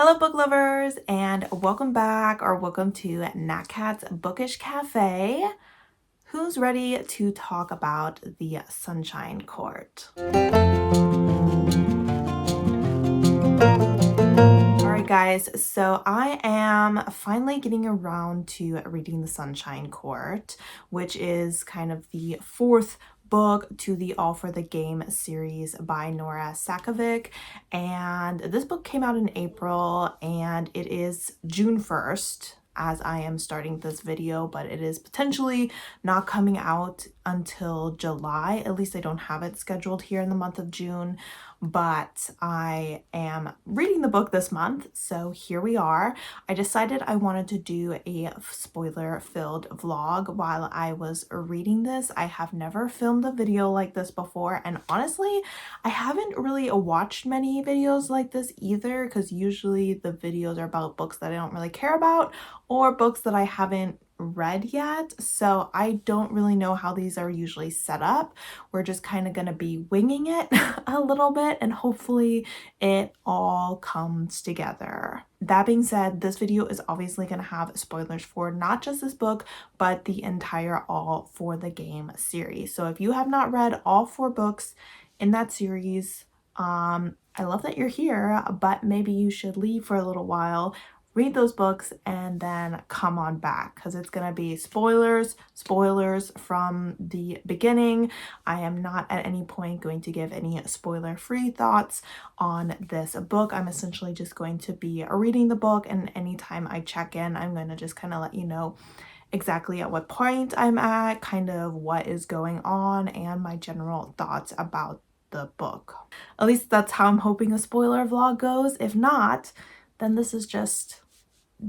Hello book lovers, and welcome back or welcome to Nat Cat's Bookish Cafe. Who's ready to talk about the Sunshine Court? Alright guys, so I am finally getting around to reading the Sunshine Court, which is kind of the fourth book to the All for the Game series by Nora Sakovic, and this book came out in April and it is June 1st as I am starting this video, but it is potentially not coming out until July. At least I don't have it scheduled here in the month of June, but I am reading the book this month, so here we are. I decided I wanted to do a spoiler-filled vlog while I was reading this. I have never filmed a video like this before, and honestly, I haven't really watched many videos like this either, because usually the videos are about books that I don't really care about or books that I haven't read yet, so I don't really know how these are usually set up. We're just kind of going to be winging it a little bit, and hopefully it all comes together. That being said, this video is obviously going to have spoilers for not just this book, but the entire All for the Game series. So if you have not read all 4 books in that series, I love that you're here, but maybe you should leave for a little while, read those books, and then come on back, because it's going to be spoilers from the beginning. I am not at any point going to give any spoiler-free thoughts on this book. I'm essentially just going to be reading the book, and anytime I check in, I'm going to just kind of let you know exactly at what point I'm at, kind of what is going on, and my general thoughts about the book. At least that's how I'm hoping a spoiler vlog goes. If not, then this is just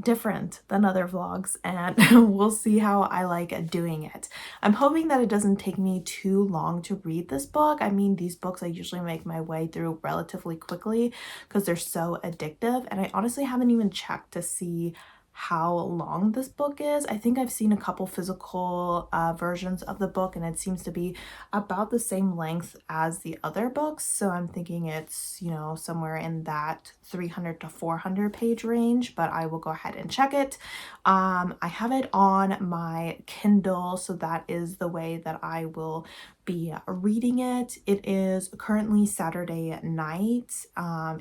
different than other vlogs, and we'll see how I like doing it. I'm hoping that it doesn't take me too long to read this book. I mean, these books I usually make my way through relatively quickly because they're so addictive, and I honestly haven't even checked to see how long this book is. I think I've seen a couple physical versions of the book, and it seems to be about the same length as the other books, so I'm thinking it's, you know, somewhere in that 300 to 400 page range, but I will go ahead and check it. I have it on my Kindle, so that is the way that I will be reading it. It is currently Saturday night.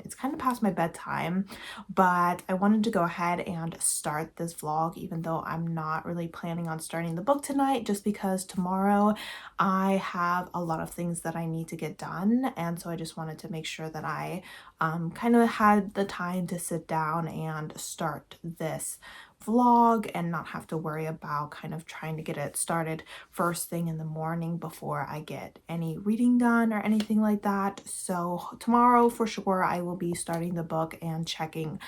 It's kind of past my bedtime, but I wanted to go ahead and start this vlog even though I'm not really planning on starting the book tonight, just because tomorrow I have a lot of things that I need to get done, and so I just wanted to make sure that I kind of had the time to sit down and start this vlog and not have to worry about kind of trying to get it started first thing in the morning before I get any reading done or anything like that. So tomorrow for sure I will be starting the book and checking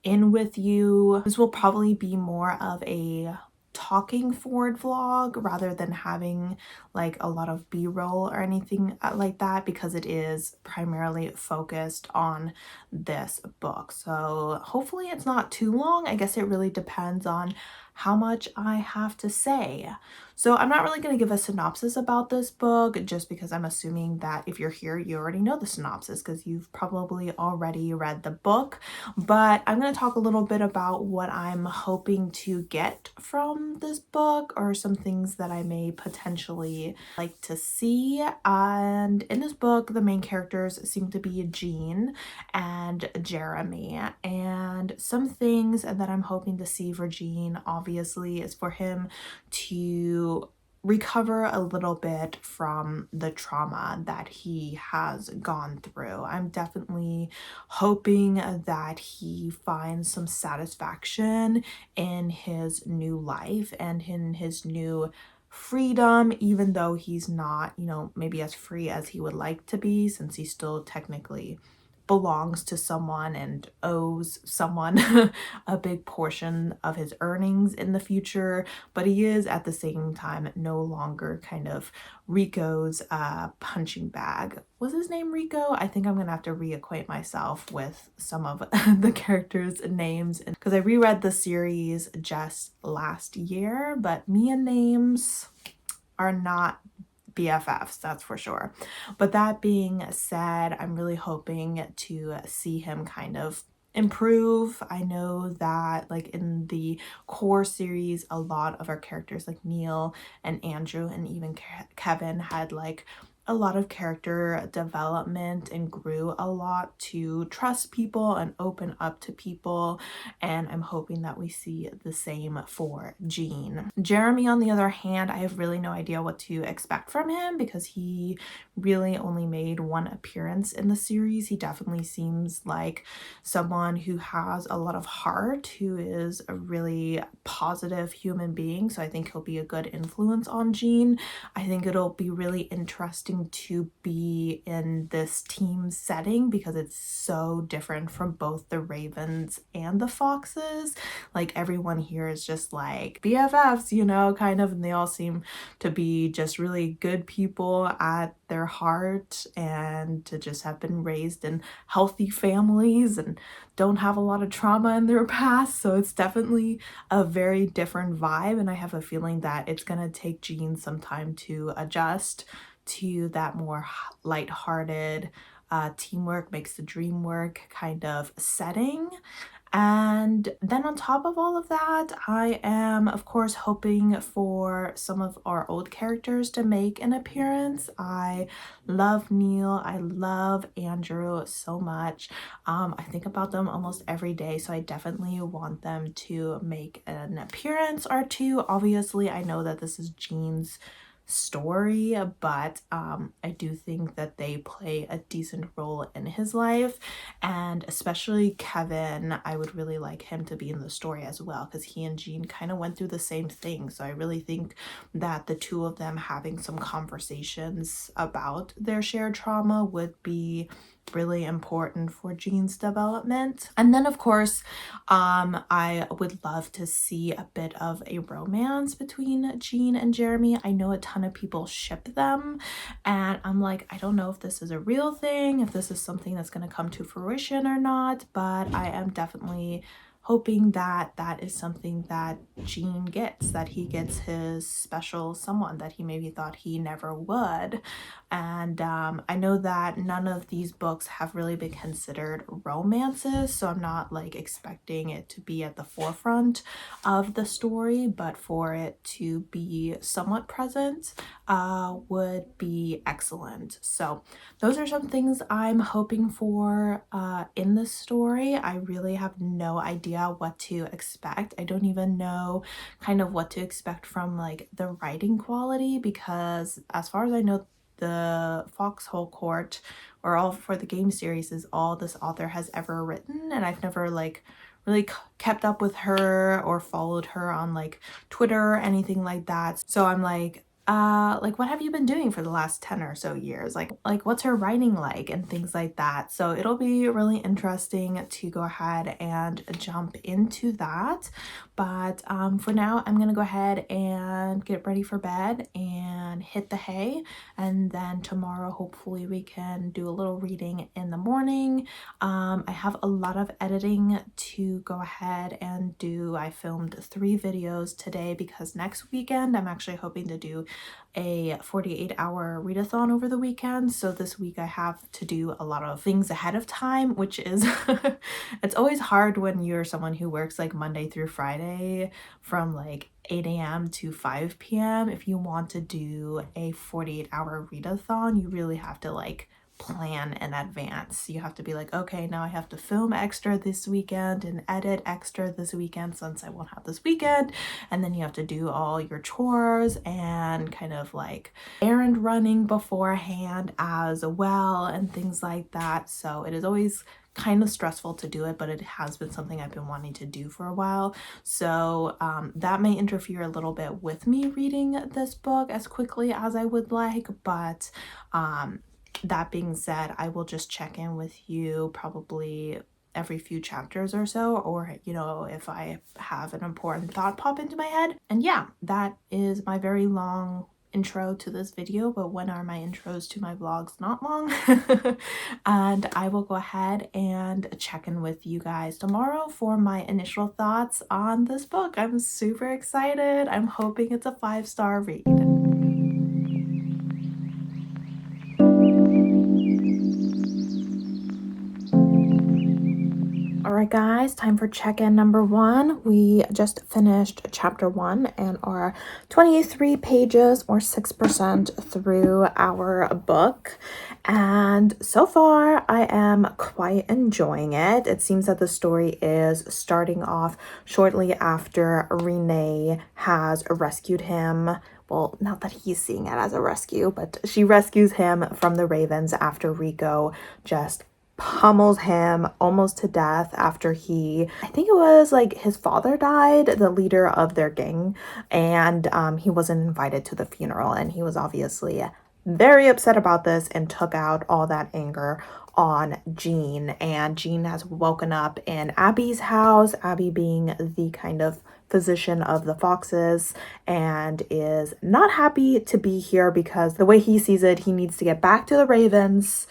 in with you. This will probably be more of a talking forward vlog rather than having like a lot of b-roll or anything like that, because it is primarily focused on this book. So hopefully it's not too long. I guess it really depends on how much I have to say. So I'm not really going to give a synopsis about this book, just because I'm assuming that if you're here, you already know the synopsis because you've probably already read the book. But I'm going to talk a little bit about what I'm hoping to get from this book, or some things that I may potentially like to see. And in this book, the main characters seem to be Jean and Jeremy, and some things that I'm hoping to see for Jean obviously is for him to recover a little bit from the trauma that he has gone through. I'm definitely hoping that he finds some satisfaction in his new life and in his new freedom, even though he's not, you know, maybe as free as he would like to be, since he still technically belongs to someone and owes someone a big portion of his earnings in the future, but he is at the same time no longer kind of Rico's punching bag. Was his name Rico? I think I'm gonna have to reacquaint myself with some of the characters' names, because I reread the series just last year, but me and names are not BFFs, that's for sure. But that being said, I'm really hoping to see him kind of improve. I know that like in the core series, a lot of our characters like Neil and Andrew and even Kevin had like a lot of character development and grew a lot to trust people and open up to people, and I'm hoping that we see the same for Gene. Jeremy, on the other hand, I have really no idea what to expect from him because he really only made one appearance in the series. He definitely seems like someone who has a lot of heart, who is a really positive human being, so I think he'll be a good influence on Gene. I think it'll be really interesting to be in this team setting because it's so different from both the Ravens and the Foxes. Like everyone here is just like BFFs, you know, kind of, and they all seem to be just really good people at their heart and to just have been raised in healthy families and don't have a lot of trauma in their past. So it's definitely a very different vibe, and I have a feeling that it's gonna take Gene some time to adjust to that more lighthearted teamwork makes the dream work kind of setting. And then on top of all of that, I am of course hoping for some of our old characters to make an appearance. I love Neil, I love Andrew so much. I think about them almost every day, so I definitely want them to make an appearance or two. Obviously, I know that this is Gene's story, but I do think that they play a decent role in his life, and especially Kevin, I would really like him to be in the story as well because he and Gene kind of went through the same thing. So I really think that the two of them having some conversations about their shared trauma would be really important for Gene's development. And then of course I would love to see a bit of a romance between Gene and Jeremy. I know a ton of people ship them, and I'm like, I don't know if this is a real thing, if this is something that's going to come to fruition or not, but I am definitely hoping that that is something that Gene gets, that he gets his special someone that he maybe thought he never would. And I know that none of these books have really been considered romances, so I'm not like expecting it to be at the forefront of the story, but for it to be somewhat present would be excellent. So those are some things I'm hoping for in the story. I really have no idea what to expect. I don't even know kind of what to expect from like the writing quality, because as far as I know, the Foxhole Court, or all for the game series, is all this author has ever written, and I've never like really kept up with her or followed her on like Twitter or anything like that. So I'm like what have you been doing for the last 10 or so years? Like what's her writing like and things like that. So it'll be really interesting to go ahead and jump into that. But for now, I'm gonna go ahead and get ready for bed and hit the hay, and then tomorrow hopefully we can do a little reading in the morning. I have a lot of editing to go ahead and do. I filmed 3 videos today because next weekend I'm actually hoping to do a 48-hour readathon over the weekend. So this week I have to do a lot of things ahead of time, which is it's always hard when you're someone who works like Monday through Friday from like 8 a.m. to 5 p.m. If you want to do a 48-hour readathon, you really have to like plan in advance. You have to be like, okay, now I have to film extra this weekend and edit extra this weekend since I won't have this weekend, and then you have to do all your chores and kind of like errand running beforehand as well and things like that. So it is always kind of stressful to do it, but it has been something I've been wanting to do for a while. So that may interfere a little bit with me reading this book as quickly as I would like, but that being said, I will just check in with you probably every few chapters or so, or you know, if I have an important thought pop into my head. And yeah, that is my very long intro to this video, but when are my intros to my vlogs not long? And I will go ahead and check in with you guys tomorrow for my initial thoughts on this book. I'm super excited. I'm hoping it's a 5-star read. Alright guys, time for check-in number 1. We just finished chapter 1 and are 23 pages or 6% through our book. And so far, I am quite enjoying it. It seems that the story is starting off shortly after Renee has rescued him. Well, not that he's seeing it as a rescue, but she rescues him from the Ravens after Rico just pummels him almost to death after I think it was like his father died, the leader of their gang, and he wasn't invited to the funeral, and he was obviously very upset about this and took out all that anger on Jean. And Jean has woken up in Abby's house, Abby being the kind of physician of the Foxes, and is not happy to be here because the way he sees it, he needs to get back to the Ravens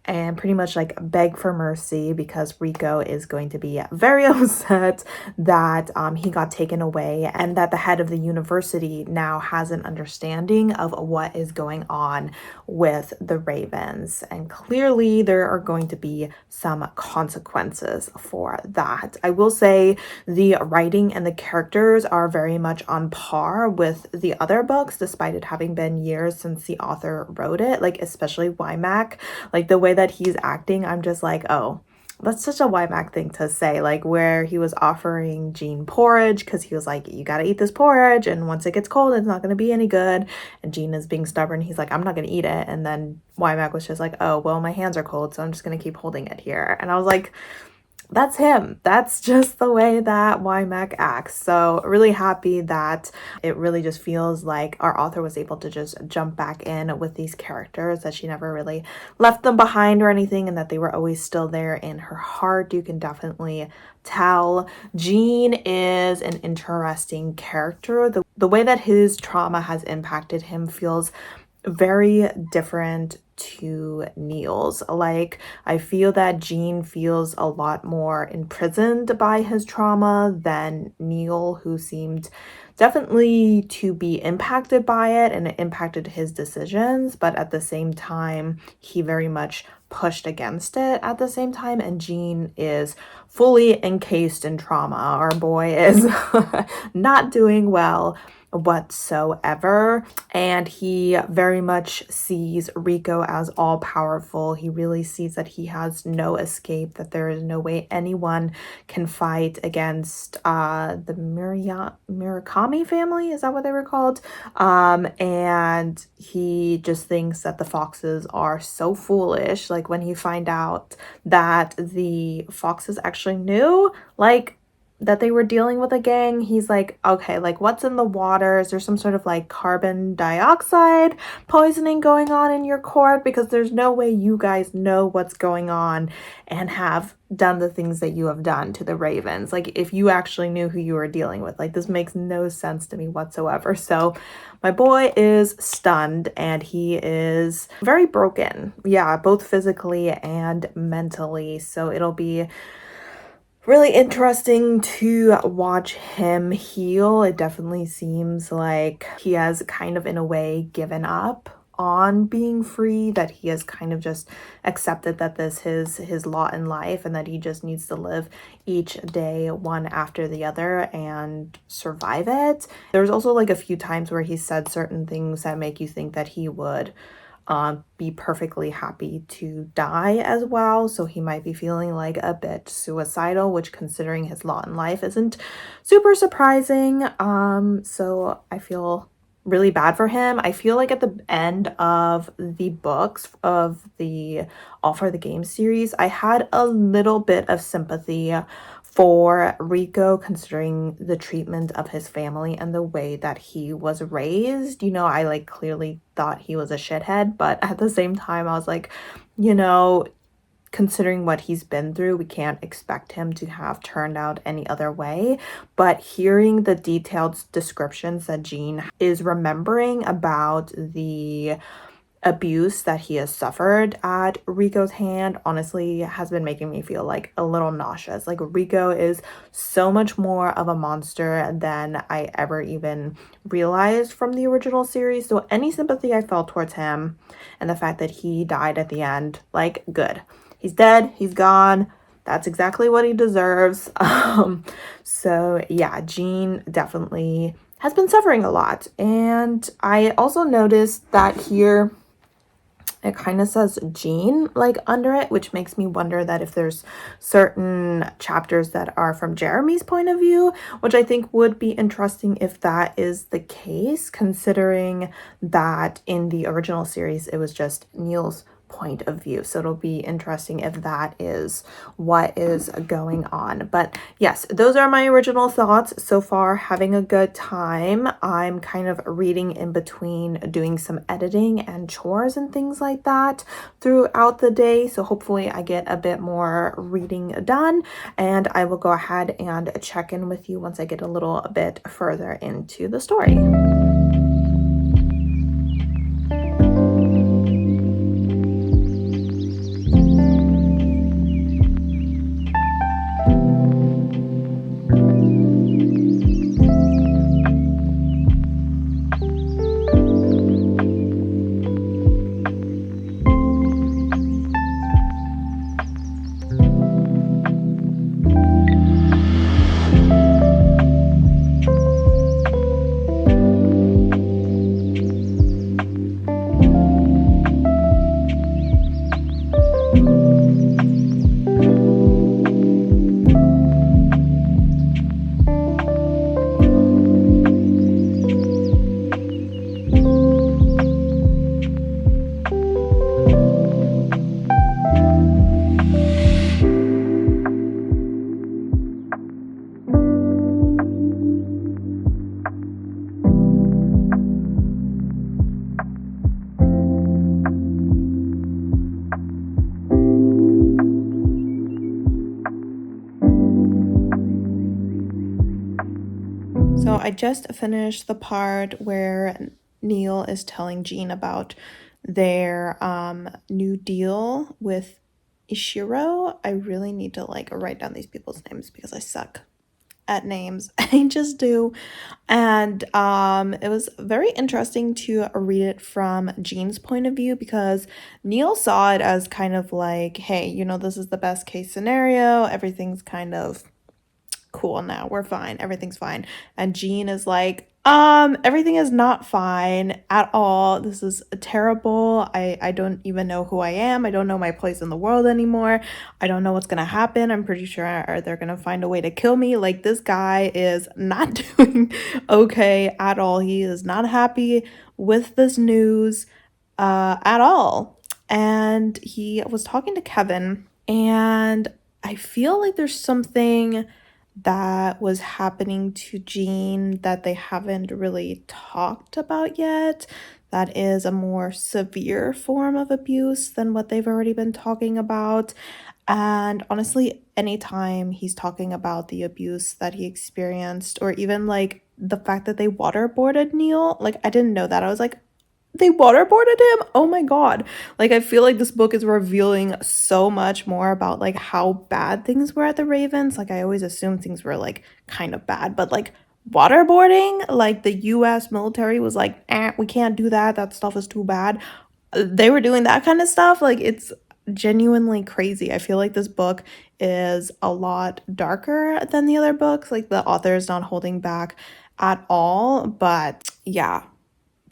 and pretty much like beg for mercy because Rico is going to be very upset that he got taken away, and that the head of the university now has an understanding of what is going on with the Ravens. And clearly there are going to be some consequences for that. I will say the writing and the characters are very much on par with the other books, despite it having been years since the author wrote it, like especially Wymack. Like the way that he's acting, I'm just like, oh, that's such a Wymack thing to say, like where he was offering Jean porridge because he was like, you gotta eat this porridge, and once it gets cold it's not gonna be any good, and Jean is being stubborn, he's like, I'm not gonna eat it, and then Wymack was just like, oh well, my hands are cold, so I'm just gonna keep holding it here. And I was like, that's him. That's just the way that Wymack acts. So really happy that it really just feels like our author was able to just jump back in with these characters, that she never really left them behind or anything, and that they were always still there in her heart. You can definitely tell. Jean is an interesting character. The way that his trauma has impacted him feels very different to Neil's. Like, I feel that Jean feels a lot more imprisoned by his trauma than Neil, who seemed definitely to be impacted by it, and it impacted his decisions, but at the same time he very much pushed against it at the same time. And Jean is fully encased in trauma. Our boy is not doing well whatsoever, and he very much sees Rico as all powerful. He really sees that he has no escape, that there is no way anyone can fight against the Murakami family, is that what they were called? And he just thinks that the Foxes are so foolish. Like when he find out that the Foxes actually knew, like, that they were dealing with a gang, he's like, okay, like what's in the water? Is there some sort of like carbon dioxide poisoning going on in your court? Because there's no way you guys know what's going on and have done the things that you have done to the Ravens. Like if you actually knew who you were dealing with, like this makes no sense to me whatsoever. So my boy is stunned and he is very broken. Yeah, both physically and mentally. So it'll be really interesting to watch him heal. It definitely seems like he has kind of in a way given up on being free, that he has kind of just accepted that this is his lot in life and that he just needs to live each day one after the other and survive it. There's also like a few times where he said certain things that make you think that he would be perfectly happy to die as well. So he might be feeling like a bit suicidal, which considering his lot in life isn't super surprising. So I feel really bad for him. I feel like at the end of the books of the All for the Game series, I had a little bit of sympathy for Rico, considering the treatment of his family and the way that he was raised. You know, I like clearly thought he was a shithead, but at the same time I was like, you know, considering what he's been through, we can't expect him to have turned out any other way. But hearing the detailed descriptions that Jean is remembering about the abuse that he has suffered at Rico's hand honestly has been making me feel like a little nauseous. Like Rico is so much more of a monster than I ever even realized from the original series. So any sympathy I felt towards him and the fact that he died at the end, like, good. He's dead, he's gone. that's exactly what he deserves. So yeah, Gene definitely has been suffering a lot. And I also noticed that here it kind of says Gene like under it, which makes me wonder that if there's certain chapters that are from Jeremy's point of view, which I think would be interesting if that is the case, considering that in the original series it was just Neil's point of view. So it'll be interesting if that is what is going on. But yes, those are my original thoughts so far. Having a good time. I'm kind of reading in between doing some editing and chores and things like that throughout the day. So hopefully I get a bit more reading done, and I will go ahead and check in with you once I get a little bit further into the story. So I just finished the part where Neil is telling Gene about their new deal with Ishiro. I really need to like write down these people's names because I suck at names. I just do. And it was very interesting to read it from Gene's point of view, because Neil saw it as kind of like, hey, you know, this is the best case scenario. Everything's kind of cool now, we're fine, everything's fine. And Gene is like, everything is not fine at all. This is terrible. I don't even know who I am. I don't know my place in the world anymore. I don't know what's gonna happen. I'm pretty sure they're gonna find a way to kill me. Like, this guy is not doing okay at all. He is not happy with this news at all. And he was talking to Kevin, and I feel like there's something that was happening to Gene that they haven't really talked about yet. That is a more severe form of abuse than what they've already been talking about. And honestly, anytime he's talking about the abuse that he experienced, or even like the fact that they waterboarded Neil, like, I didn't know that. I was like, they waterboarded him? Oh my god. Like, I feel like this book is revealing so much more about like how bad things were at the Ravens. Like, I always assumed things were like kind of bad, but like waterboarding, like the US military was like, we can't do that. That stuff is too bad. They were doing that kind of stuff. Like, it's genuinely crazy. I feel like this book is a lot darker than the other books. Like, the author is not holding back at all. But yeah,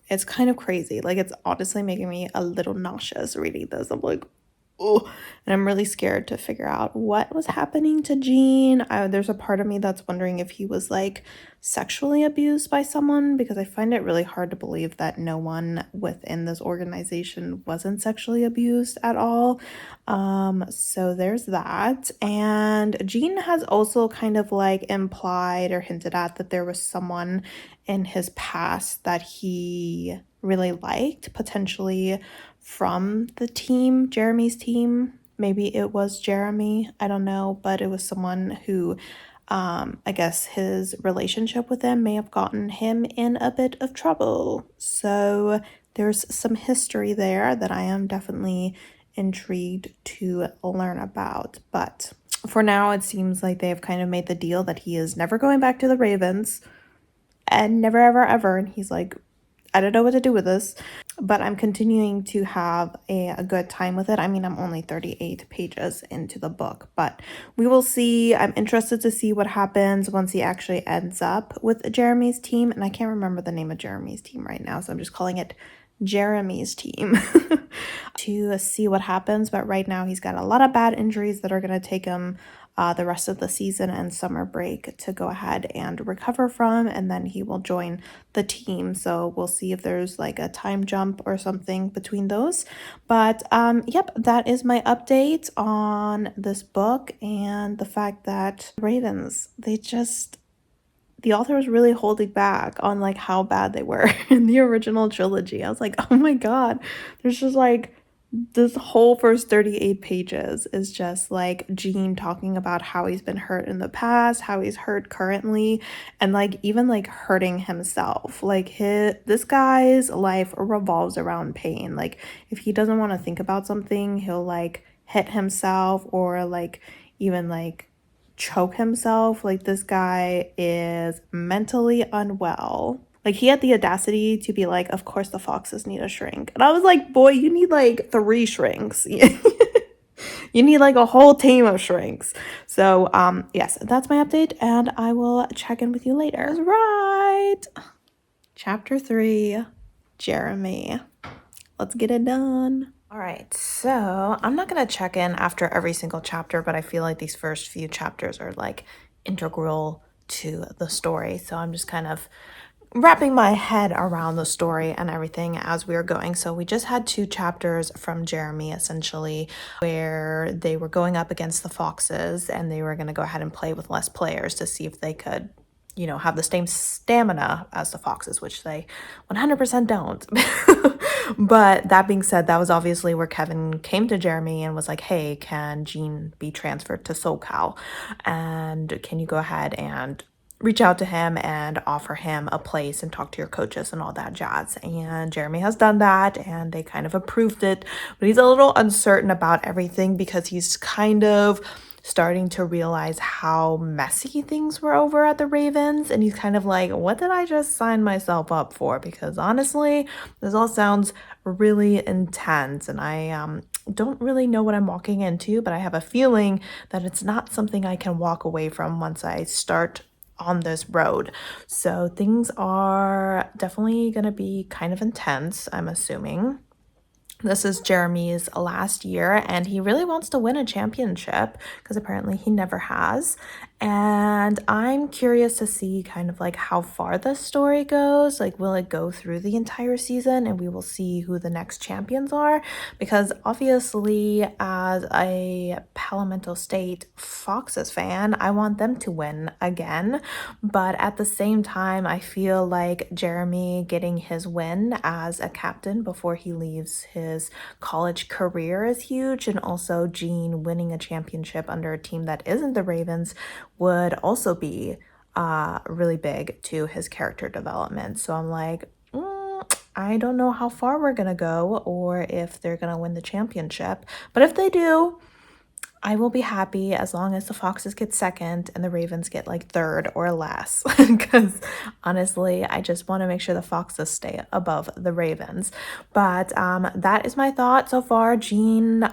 it's kind of crazy. Like, it's honestly making me a little nauseous reading this. I'm like, oh, and I'm really scared to figure out what was happening to Gene. There's a part of me that's wondering if he was like sexually abused by someone, because I find it really hard to believe that no one within this organization wasn't sexually abused at all. So there's that. And Gene has also kind of like implied or hinted at that there was someone in his past that he really liked, potentially from the team, Jeremy's team. Maybe it was Jeremy, I don't know, but it was someone who I guess his relationship with him may have gotten him in a bit of trouble. So there's some history there that I am definitely intrigued to learn about. But for now, it seems like they have kind of made the deal that he is never going back to the Ravens, and never, ever, ever. And he's like, I don't know what to do with this, but I'm continuing to have a good time with it. I mean, I'm only 38 pages into the book, but we will see. I'm interested to see what happens once he actually ends up with Jeremy's team. And I can't remember the name of Jeremy's team right now, so I'm just calling it Jeremy's team to see what happens. But right now, he's got a lot of bad injuries that are going to take him the rest of the season and summer break to go ahead and recover from, and then he will join the team. So we'll see if there's like a time jump or something between those. But yep, that is my update on this book and the fact that Ravens, the author was really holding back on like how bad they were in the original trilogy. I was like, oh my god, there's just like this whole first 38 pages is just like Gene talking about how he's been hurt in the past, how he's hurt currently, and like even like hurting himself. Like this guy's life revolves around pain. Like if he doesn't want to think about something, he'll like hit himself or like even like choke himself. Like this guy is mentally unwell. Like he had the audacity to be like, of course the foxes need a shrink. And I was like, boy, you need like 3 shrinks. You need like a whole team of shrinks. So yes, that's my update and I will check in with you later. That's right. Chapter 3, Jeremy. Let's get it done. All right, so I'm not going to check in after every single chapter, but I feel like these first few chapters are like integral to the story. So I'm just kind of wrapping my head around the story and everything as we were going. So we just had 2 chapters from Jeremy, essentially, where they were going up against the foxes and they were going to go ahead and play with less players to see if they could, you know, have the same stamina as the foxes, which they 100% don't. But that being said, that was obviously where Kevin came to Jeremy and was like, hey, can Gene be transferred to SoCal? And can you go ahead and reach out to him and offer him a place and talk to your coaches and all that jazz? And Jeremy has done that and they kind of approved it, but he's a little uncertain about everything because he's kind of starting to realize how messy things were over at the Ravens, and he's kind of like, what did I just sign myself up for? Because honestly, this all sounds really intense and I don't really know what I'm walking into, but I have a feeling that it's not something I can walk away from once I start on this road. So things are definitely going to be kind of intense, I'm assuming. This is Jeremy's last year and he really wants to win a championship because apparently he never has. And I'm curious to see kind of like how far this story goes. Like, will it go through the entire season and we will see who the next champions are? Because obviously, as a Palmetto State Foxes fan, I want them to win again. But at the same time, I feel like Jeremy getting his win as a captain before he leaves his college career is huge. And also Gene winning a championship under a team that isn't the Ravens would also be really big to his character development. So I'm like, I don't know how far we're gonna go or if they're gonna win the championship. But if they do, I will be happy as long as the Foxes get second and the Ravens get like third or less. Because honestly, I just want to make sure the Foxes stay above the Ravens. But that is my thought so far. Gene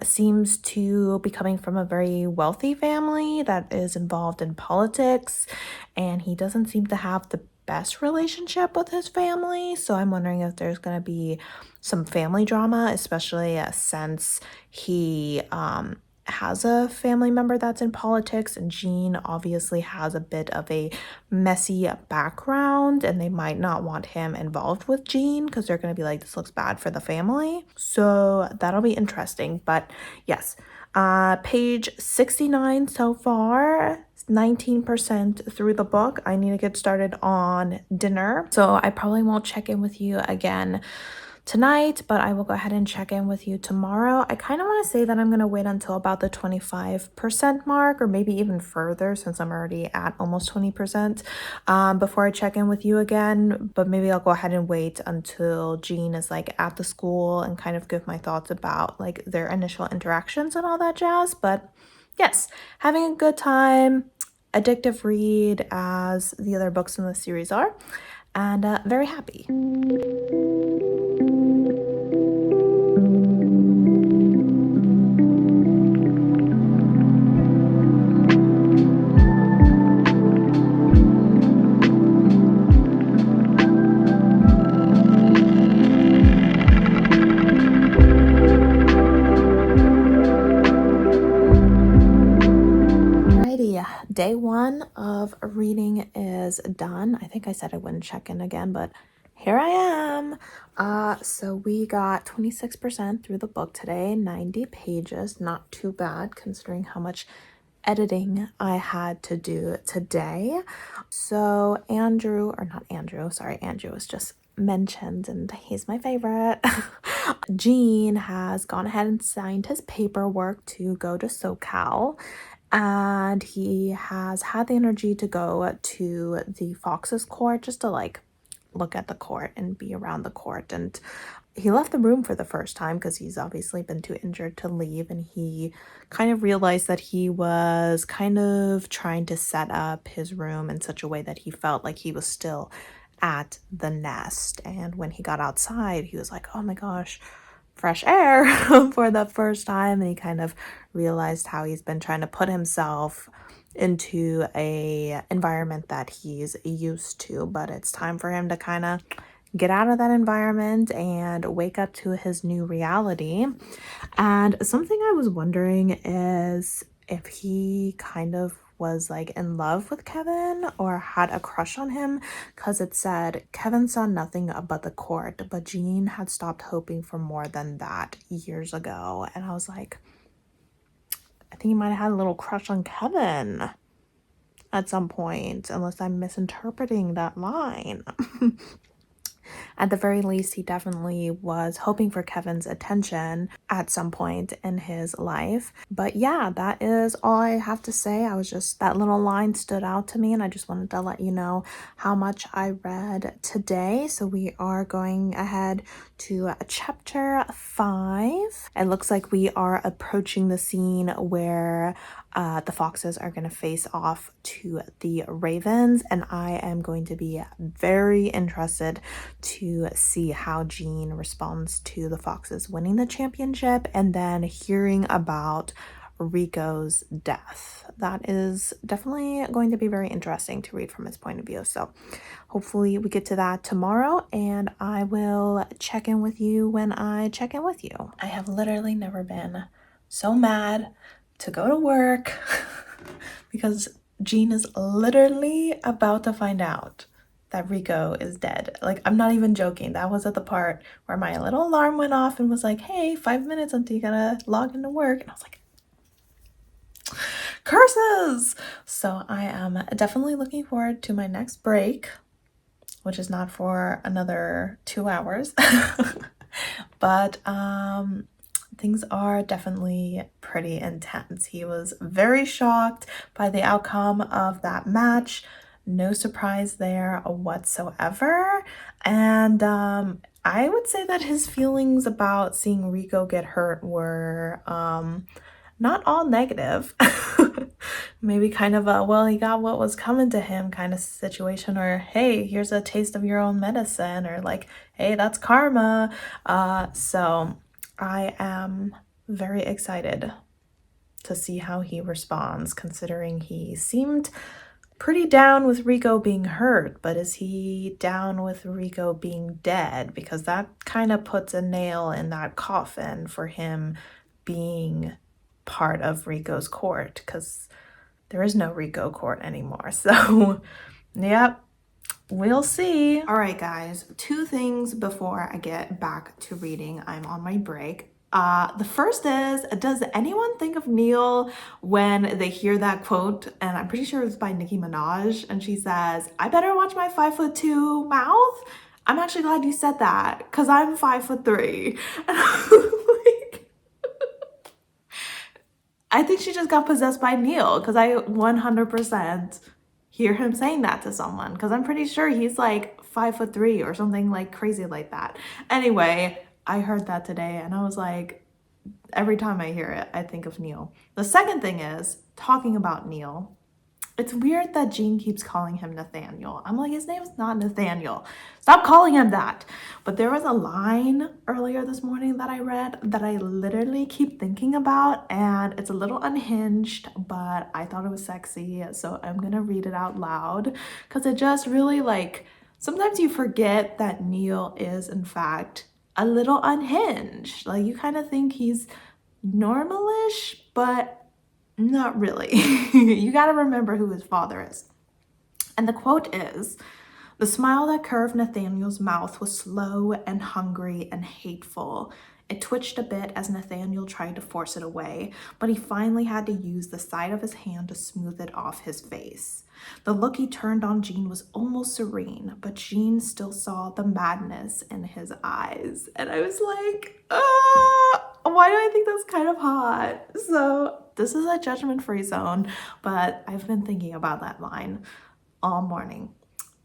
seems to be coming from a very wealthy family that is involved in politics, and he doesn't seem to have the best relationship with his family. So I'm wondering if there's going to be some family drama, especially since he has a family member that's in politics, and Gene obviously has a bit of a messy background and they might not want him involved with Gene because they're going to be like, this looks bad for the family. So that'll be interesting. But yes, page 69 so far, 19% through the book. I need to get started on dinner, so I probably won't check in with you again tonight, but I will go ahead and check in with you tomorrow. I kind of want to say that I'm going to wait until about the 25% mark, or maybe even further since I'm already at almost 20% before I check in with you again. But maybe I'll go ahead and wait until Gene is like at the school and kind of give my thoughts about like their initial interactions and all that jazz. But yes, having a good time, addictive read as the other books in the series are. and very happy. Day one of reading is done. I think I said I wouldn't check in again, but here I am. So we got 26% through the book today, 90 pages, not too bad considering how much editing I had to do today. So Andrew was just mentioned and he's my favorite. Gene has gone ahead and signed his paperwork to go to SoCal, and he has had the energy to go to the Fox's court just to like look at the court and be around the court. And he left the room for the first time because he's obviously been too injured to leave, and he kind of realized that he was kind of trying to set up his room in such a way that he felt like he was still at the nest. And when he got outside, he was like, oh my gosh, fresh air for the first time. And he kind of realized how he's been trying to put himself into a environment that he's used to, but it's time for him to kind of get out of that environment and wake up to his new reality. And something I was wondering is if he kind of was like in love with Kevin or had a crush on him, because it said Kevin saw nothing but the court, but Jean had stopped hoping for more than that years ago. And I was like, I think he might have had a little crush on Kevin at some point, unless I'm misinterpreting that line. At the very least, he definitely was hoping for Kevin's attention at some point in his life. But yeah, that is all I have to say. That little line stood out to me, and I just wanted to let you know how much I read today. So we are going ahead to chapter 5. It looks like we are approaching the scene where the foxes are going to face off to the ravens, and I am going to be very interested to see how Jean responds to the foxes winning the championship and then hearing about Rico's death. That is definitely going to be very interesting to read from his point of view. So hopefully we get to that tomorrow, and I will check in with you when I check in with you. I have literally never been so mad to go to work because Jean is literally about to find out that Rico is dead. Like, I'm not even joking. That was at the part where my little alarm went off and was like, hey, 5 minutes until you gotta log into work. And I was like, curses! So I am definitely looking forward to my next break, which is not for another 2 hours. But things are definitely pretty intense. He was very shocked by the outcome of that match. No surprise there whatsoever. And I would say that his feelings about seeing Rico get hurt were not all negative. Maybe kind of a, well, he got what was coming to him kind of situation, or hey, here's a taste of your own medicine, or like, hey, that's karma. So I am very excited to see how he responds, considering he seemed pretty down with Rico being hurt, but is he down with Rico being dead? Because that kind of puts a nail in that coffin for him being part of Rico's court, because there is no Rico court anymore. So, yep. We'll see. All right, guys, 2 things before I get back to reading. I'm on my break. The first is, does anyone think of Neil when they hear that quote? And I'm pretty sure it's by Nicki Minaj. And she says, I better watch my 5'2" mouth. I'm actually glad you said that because I'm 5'3". And I'm like, I think she just got possessed by Neil, because I 100% hear him saying that to someone, because I'm pretty sure he's like 5'3" or something like crazy like that. Anyway, I heard that today and I was like, every time I hear it, I think of Neil. The second thing is, talking about Neil, It's weird that Jean keeps calling him Nathaniel. I'm like, his name's not Nathaniel. Stop calling him that. But there was a line earlier this morning that I read that I literally keep thinking about, and it's a little unhinged, but I thought it was sexy, so I'm gonna read it out loud because it just really, like, sometimes you forget that Neil is in fact a little unhinged. Like, you kind of think he's normalish, but not really. You got to remember who his father is. And the quote is, "The smile that curved Nathaniel's mouth was slow and hungry and hateful. It twitched a bit as Nathaniel tried to force it away, but he finally had to use the side of his hand to smooth it off his face. The look he turned on Jean was almost serene, but Jean still saw the madness in his eyes." And I was like, why do I think that's kind of hot? So this is a judgment-free zone, but I've been thinking about that line all morning.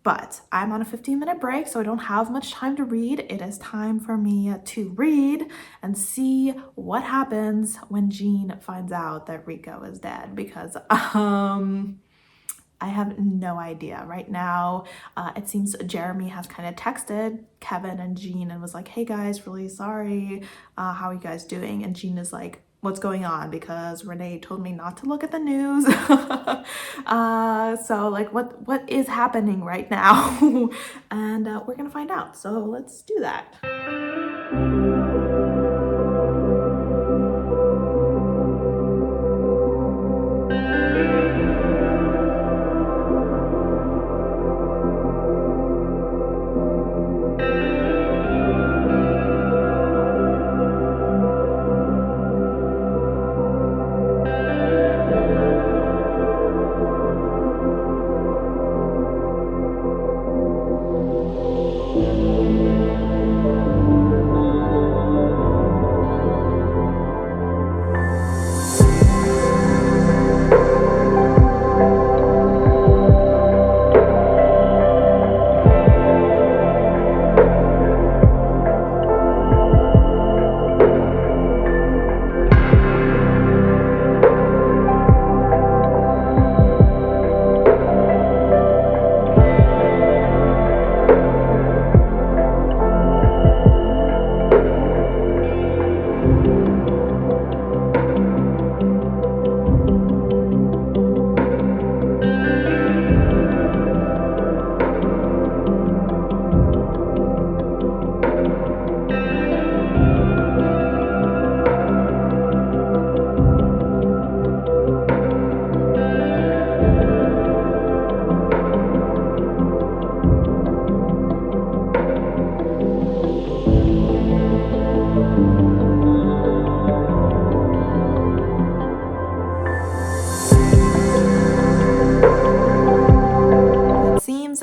But I'm on a 15-minute break, so I don't have much time to read. It is time for me to read and see what happens when Jean finds out that Rico is dead, because I have no idea right now. It seems Jeremy has kind of texted Kevin and Jean and was like, "Hey guys, really sorry. How are you guys doing?" And Jean is like, "What's going on? Because Renee told me not to look at the news." So like, what is happening right now? And we're gonna find out. So let's do that.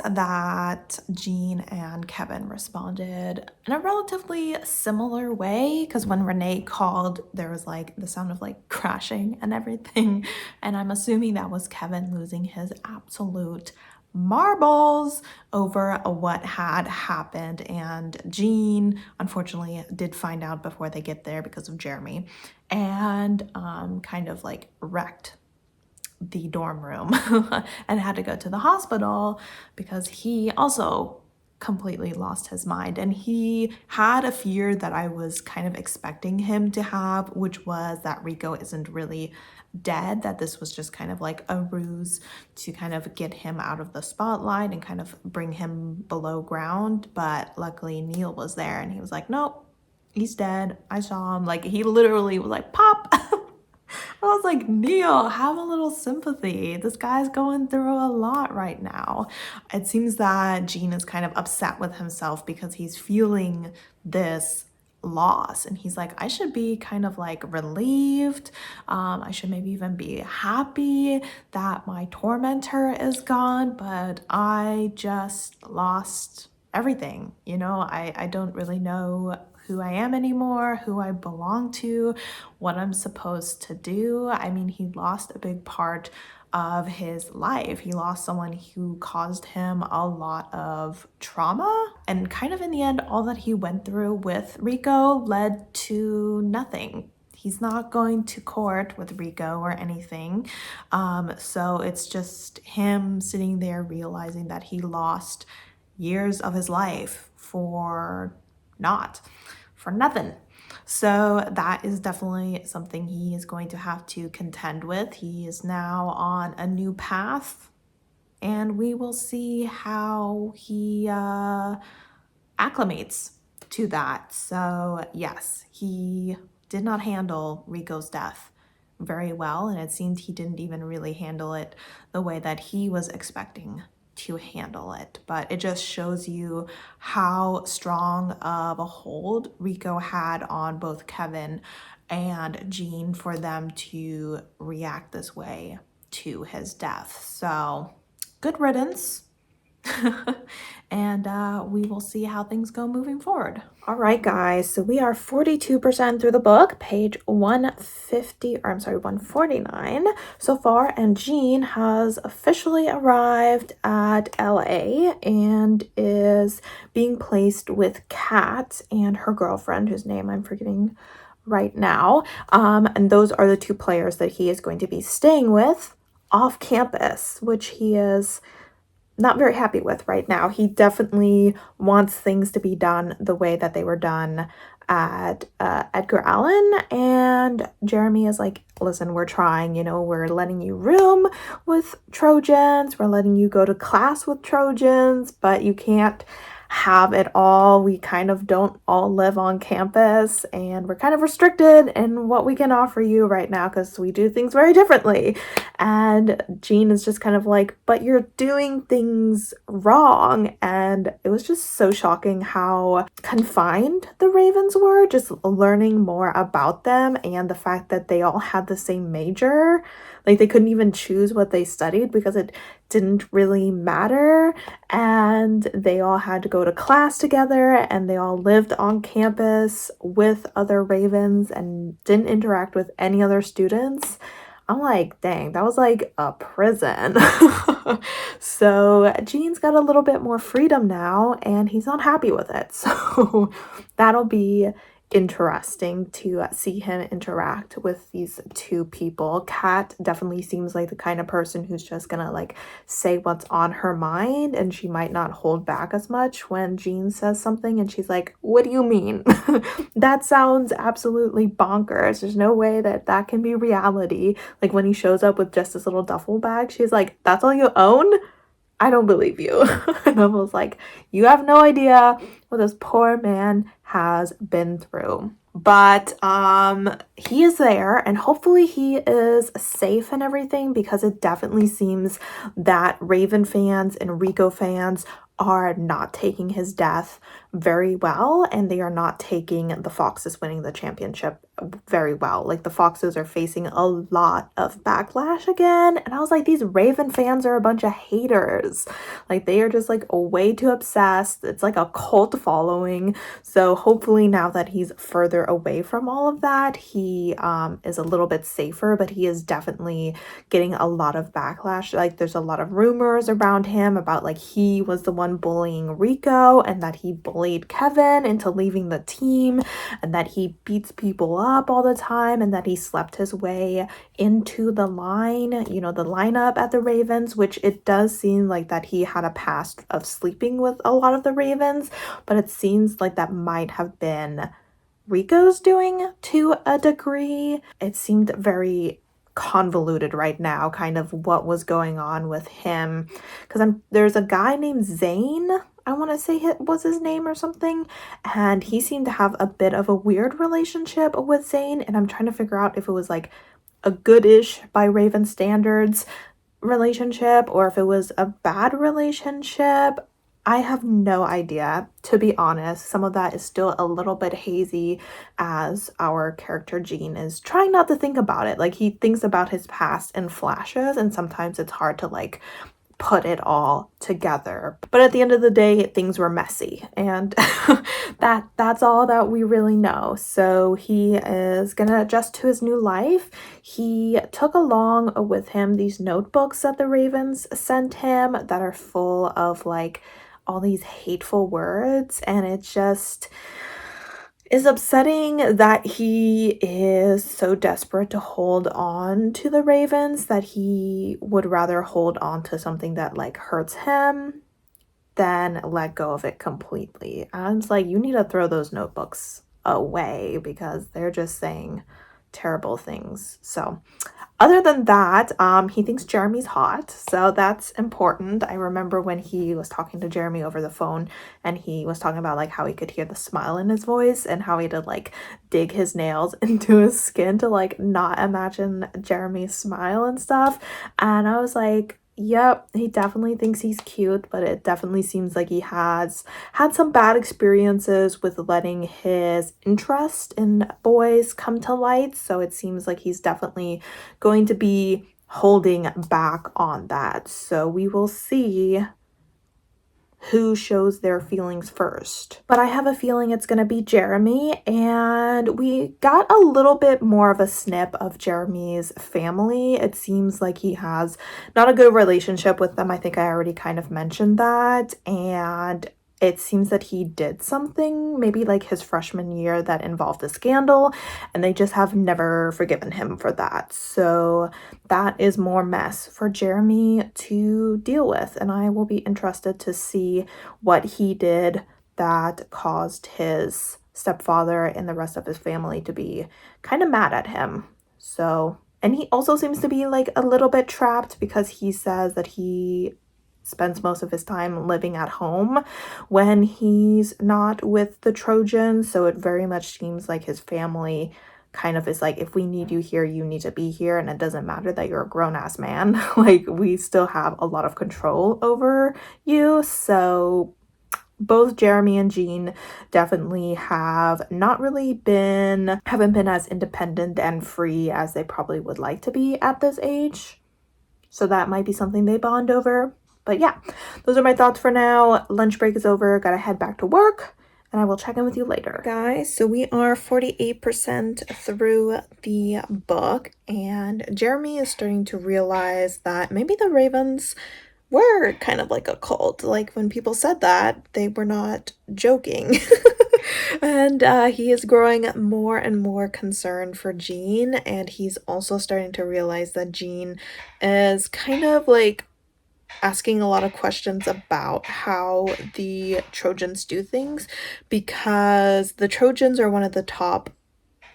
That Jean and Kevin responded in a relatively similar way, because when Renee called, there was like the sound of like crashing and everything, and I'm assuming that was Kevin losing his absolute marbles over what had happened. And Jean unfortunately did find out before they get there because of Jeremy, and kind of like wrecked the dorm room and had to go to the hospital because he also completely lost his mind. And he had a fear that I was kind of expecting him to have, which was that Rico isn't really dead, that this was just kind of like a ruse to kind of get him out of the spotlight and kind of bring him below ground. But luckily Neil was there and he was like, "Nope, he's dead. I saw him." Like, he literally was like, "Pop." I was like, "Neil, have a little sympathy. This guy's going through a lot right now." It seems that Jean is kind of upset with himself because he's feeling this loss, and he's like, "I should be kind of like relieved. I should maybe even be happy that my tormentor is gone, but I just lost everything. I don't really know who I am anymore, who I belong to, what I'm supposed to do." I mean, he lost a big part of his life. He lost someone who caused him a lot of trauma, and kind of in the end, all that he went through with Rico led to nothing. he's not going to court with Rico or anything. So it's just him sitting there realizing that he lost years of his life for nothing. So that is definitely something he is going to have to contend with. He is now on a new path, and we will see how he acclimates to that. So yes, he did not handle Rico's death very well, and it seemed he didn't even really handle it the way that he was expecting to handle it. But it just shows you how strong of a hold Rico had on both Kevin and Jean for them to react this way to his death. So good riddance. And we will see how things go moving forward. All right, guys, so we are 42% through the book, page 149 so far, and Jean has officially arrived at LA and is being placed with Kat and her girlfriend, whose name I'm forgetting right now. And those are the two players that he is going to be staying with off campus, which he is not very happy with right now. He definitely wants things to be done the way that they were done at Edgar Allan, and Jeremy is like, listen, we're trying, we're letting you room with Trojans, we're letting you go to class with Trojans, but you can't have it all. We kind of don't all live on campus, and we're kind of restricted in what we can offer you right now because we do things very differently. And Jean is just kind of like, but you're doing things wrong. And it was just so shocking how confined the Ravens were, just learning more about them and the fact that they all had the same major. Like, they couldn't even choose what they studied because it didn't really matter, and they all had to go to class together, and they all lived on campus with other Ravens and didn't interact with any other students. I'm like, dang, that was like a prison. So Jean's got a little bit more freedom now, and he's not happy with it. So that'll be interesting to see him interact with these two people. Kat definitely seems like the kind of person who's just gonna like say what's on her mind, and she might not hold back as much when Jean says something and she's like, what do you mean? That sounds absolutely bonkers. There's no way that that can be reality. Like when he shows up with just this little duffel bag, she's like, that's all you own? I don't believe you. And I was like, you have no idea what this poor man has been through. But he is there, and hopefully he is safe and everything, because it definitely seems that Raven fans and Rico fans are not taking his death very well, and they are not taking the Foxes winning the championship very well. Like, the Foxes are facing a lot of backlash again, and I was like, these Raven fans are a bunch of haters. Like, they are just like way too obsessed. It's like a cult following. So hopefully now that he's further away from all of that, he is a little bit safer, but he is definitely getting a lot of backlash. Like, there's a lot of rumors around him about like he was the one bullying Rico, and that he bullied Kevin into leaving the team, and that he beats people up all the time, and that he slept his way into the lineup at the Ravens, which it does seem like that he had a past of sleeping with a lot of the Ravens, but it seems like that might have been Rico's doing to a degree. It seemed very convoluted right now, kind of what was going on with him, because there's a guy named Zane, I want to say it was his name or something, and he seemed to have a bit of a weird relationship with Zane, and I'm trying to figure out if it was like a good-ish by Raven standards relationship or if it was a bad relationship. I have no idea, to be honest. Some of that is still a little bit hazy as our character Jean is trying not to think about it. Like, he thinks about his past in flashes, and sometimes it's hard to like put it all together. But at the end of the day, things were messy, and that's all that we really know. So he is gonna adjust to his new life. He took along with him these notebooks that the Ravens sent him that are full of like all these hateful words, and it's is upsetting that he is so desperate to hold on to the ravens that he would rather hold on to something that like hurts him than let go of it completely. And it's like, you need to throw those notebooks away because they're just saying terrible things. So other than that, he thinks Jeremy's hot, so that's important. I remember when he was talking to Jeremy over the phone and he was talking about like how he could hear the smile in his voice and how he did like dig his nails into his skin to like not imagine Jeremy's smile and stuff. And I was like, yep, he definitely thinks he's cute, but it definitely seems like he has had some bad experiences with letting his interest in boys come to light. So it seems like he's definitely going to be holding back on that. So we will see who shows their feelings first. But I have a feeling it's going to be Jeremy, and we got a little bit more of a snip of Jeremy's family. It seems like he has not a good relationship with them. I think I already kind of mentioned that, and it seems that he did something maybe like his freshman year that involved a scandal, and they just have never forgiven him for that. So that is more mess for Jeremy to deal with, and I will be interested to see what he did that caused his stepfather and the rest of his family to be kind of mad at him. So, and he also seems to be like a little bit trapped because he says that he spends most of his time living at home when he's not with the Trojans. So it very much seems like his family kind of is like, if we need you here, you need to be here. And it doesn't matter that you're a grown-ass man. Like, we still have a lot of control over you. So both Jeremy and Jean definitely have not really haven't been as independent and free as they probably would like to be at this age. So that might be something they bond over. But yeah, those are my thoughts for now. Lunch break is over. Gotta head back to work, and I will check in with you later. Guys, so we are 48% through the book, and Jeremy is starting to realize that maybe the Ravens were kind of like a cult. Like, when people said that, they were not joking. And he is growing more and more concerned for Jean, and he's also starting to realize that Jean is kind of like asking a lot of questions about how the Trojans do things, because the Trojans are one of the top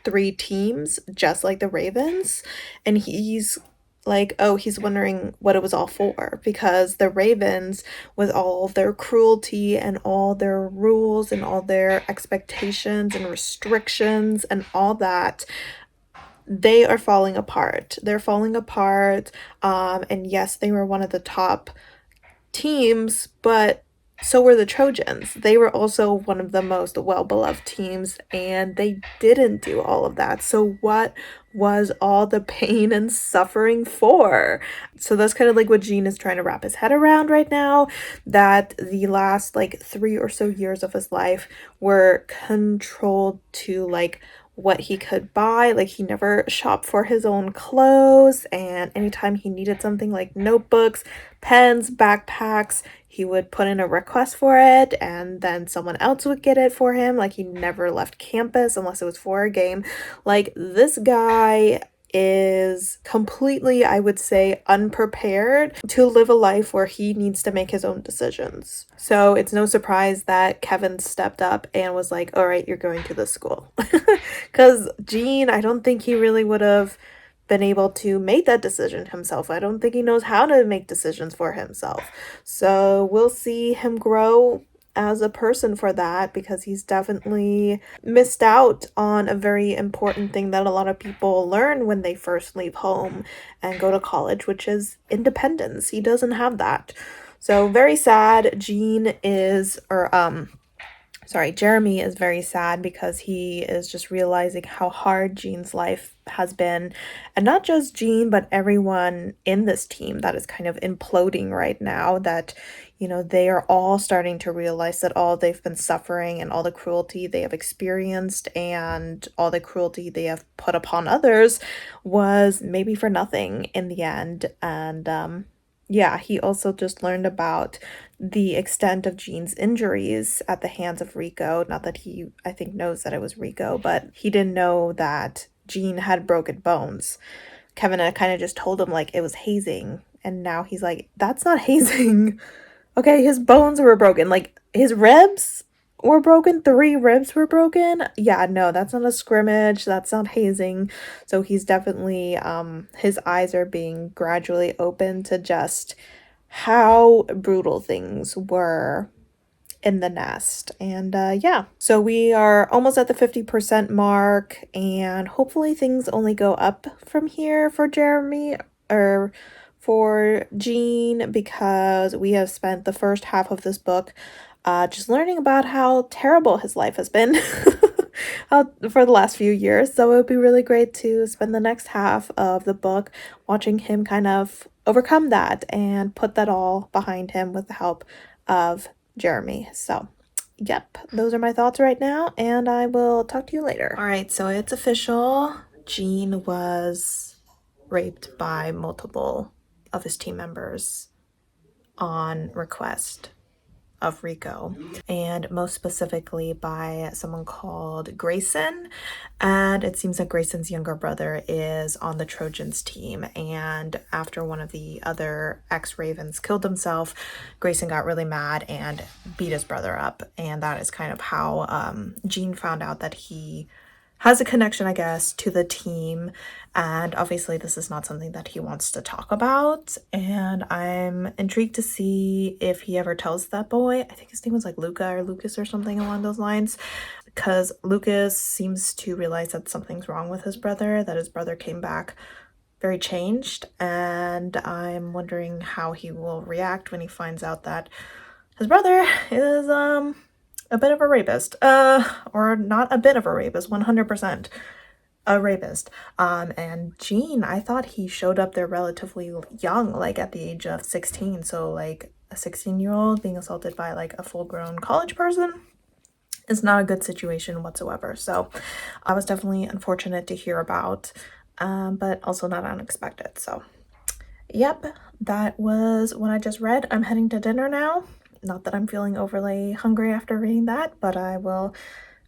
3 teams, just like the Ravens, and he's like, oh, he's wondering what it was all for, because the Ravens, with all their cruelty and all their rules and all their expectations and restrictions and all that, they are falling apart. They're falling apart. And yes, they were one of the top teams, but so were the Trojans. They were also one of the most well-beloved teams, and they didn't do all of that. So what was all the pain and suffering for? So that's kind of like what Jean is trying to wrap his head around right now, that the last like 3 or so years of his life were controlled to like what he could buy. Like, he never shopped for his own clothes, and anytime he needed something like notebooks, pens, backpacks, he would put in a request for it, and then someone else would get it for him. Like, he never left campus unless it was for a game. Like, this guy is completely, I would say, unprepared to live a life where he needs to make his own decisions. So it's no surprise that Kevin stepped up and was like, all right, you're going to this school. Because Jean, I don't think he really would have been able to make that decision himself. I don't think he knows how to make decisions for himself. So we'll see him grow as a person for that, because he's definitely missed out on a very important thing that a lot of people learn when they first leave home and go to college, which is independence. He doesn't have that. So very sad. Jeremy is very sad because he is just realizing how hard Jean's life has been. And not just Jean, but everyone in this team that is kind of imploding right now, that, you know, they are all starting to realize that all they've been suffering and all the cruelty they have experienced and all the cruelty they have put upon others was maybe for nothing in the end. And yeah, he also just learned about the extent of Jean's injuries at the hands of Rico. Not that he, I think, knows that it was Rico, but he didn't know that Jean had broken bones. Kevin had kind of just told him, like, it was hazing. And now he's like, that's not hazing. Okay, his bones were broken. Like, his ribs were broken. 3 ribs were broken. Yeah, no, that's not a scrimmage. That's not hazing. So he's definitely, his eyes are being gradually opened to just how brutal things were in the nest. And yeah, so we are almost at the 50% mark, and hopefully things only go up from here for Jeremy or for Jean, because we have spent the first half of this book just learning about how terrible his life has been for the last few years. So it would be really great to spend the next half of the book watching him kind of overcome that and put that all behind him with the help of Jeremy. So, yep, those are my thoughts right now, and I will talk to you later. All right, so it's official. Jean was raped by multiple of his team members on request of Rico, and most specifically by someone called Grayson. And it seems that Grayson's younger brother is on the Trojans team, and after one of the other ex-Ravens killed himself, Grayson got really mad and beat his brother up. And that is kind of how Jean found out that he has a connection, I guess, to the team. And obviously this is not something that he wants to talk about, and I'm intrigued to see if he ever tells that boy. I think his name was like Luca or Lucas or something along those lines, because Lucas seems to realize that something's wrong with his brother, that his brother came back very changed, and I'm wondering how he will react when he finds out that his brother is a bit of a rapist, or not a bit of a rapist, 100% a rapist. And Jean, I thought he showed up there relatively young, like at the age of 16. So like a 16-year-old being assaulted by like a full-grown college person is not a good situation whatsoever. So I was definitely unfortunate to hear about, but also not unexpected. So yep, that was what I just read. I'm heading to dinner now. Not that I'm feeling overly hungry after reading that, but I will,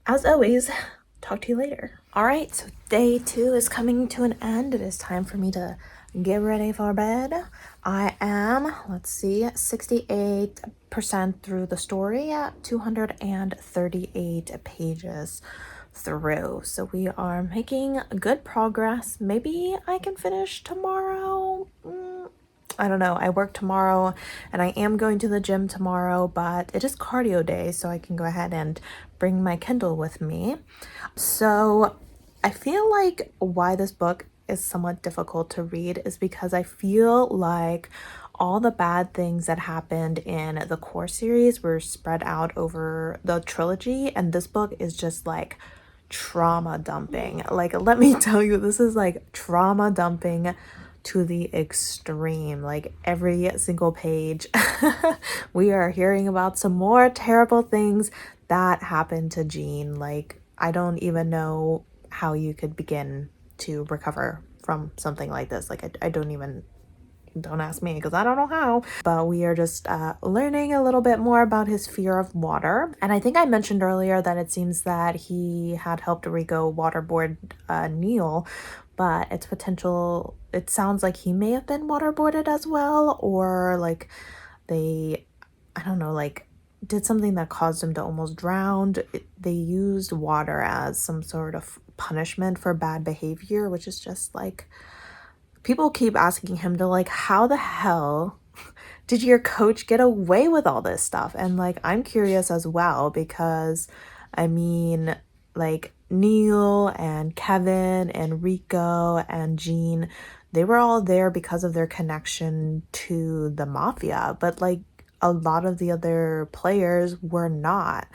as always, talk to you later. All right, so day 2 is coming to an end. It is time for me to get ready for bed. I am, let's see, 68% through the story, 238 pages through. So we are making good progress. Maybe I can finish tomorrow. I don't know. I work tomorrow and I am going to the gym tomorrow, but it is cardio day, so I can go ahead and bring my Kindle with me. So I feel like why this book is somewhat difficult to read is because I feel like all the bad things that happened in the core series were spread out over the trilogy, and this book is just like trauma dumping. Like, let me tell you, this is like trauma dumping to the extreme. Like every single page we are hearing about some more terrible things that happened to Jean. Like, I don't even know how you could begin to recover from something like this. Like, I don't ask me, because I don't know how. But we are just learning a little bit more about his fear of water. And I think I mentioned earlier that it seems that he had helped Rico waterboard Neil, but it's potential, it sounds like he may have been waterboarded as well, or like they, I don't know, like did something that caused him to almost drown. They used water as some sort of punishment for bad behavior, which is just like, people keep asking him to like, how the hell did your coach get away with all this stuff? And like, I'm curious as well, because I mean, like Neil and Kevin and Rico and Jean, they were all there because of their connection to the mafia, but like a lot of the other players were not.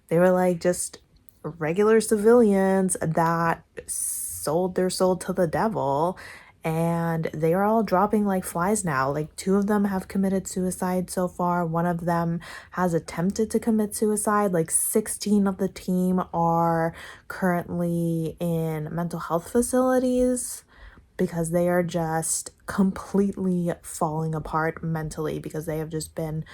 They were like just regular civilians that sold their soul to the devil, and they are all dropping like flies now. Like 2 of them have committed suicide so far. 1 of them has attempted to commit suicide. Like 16 of the team are currently in mental health facilities because they are just completely falling apart mentally, because they have just been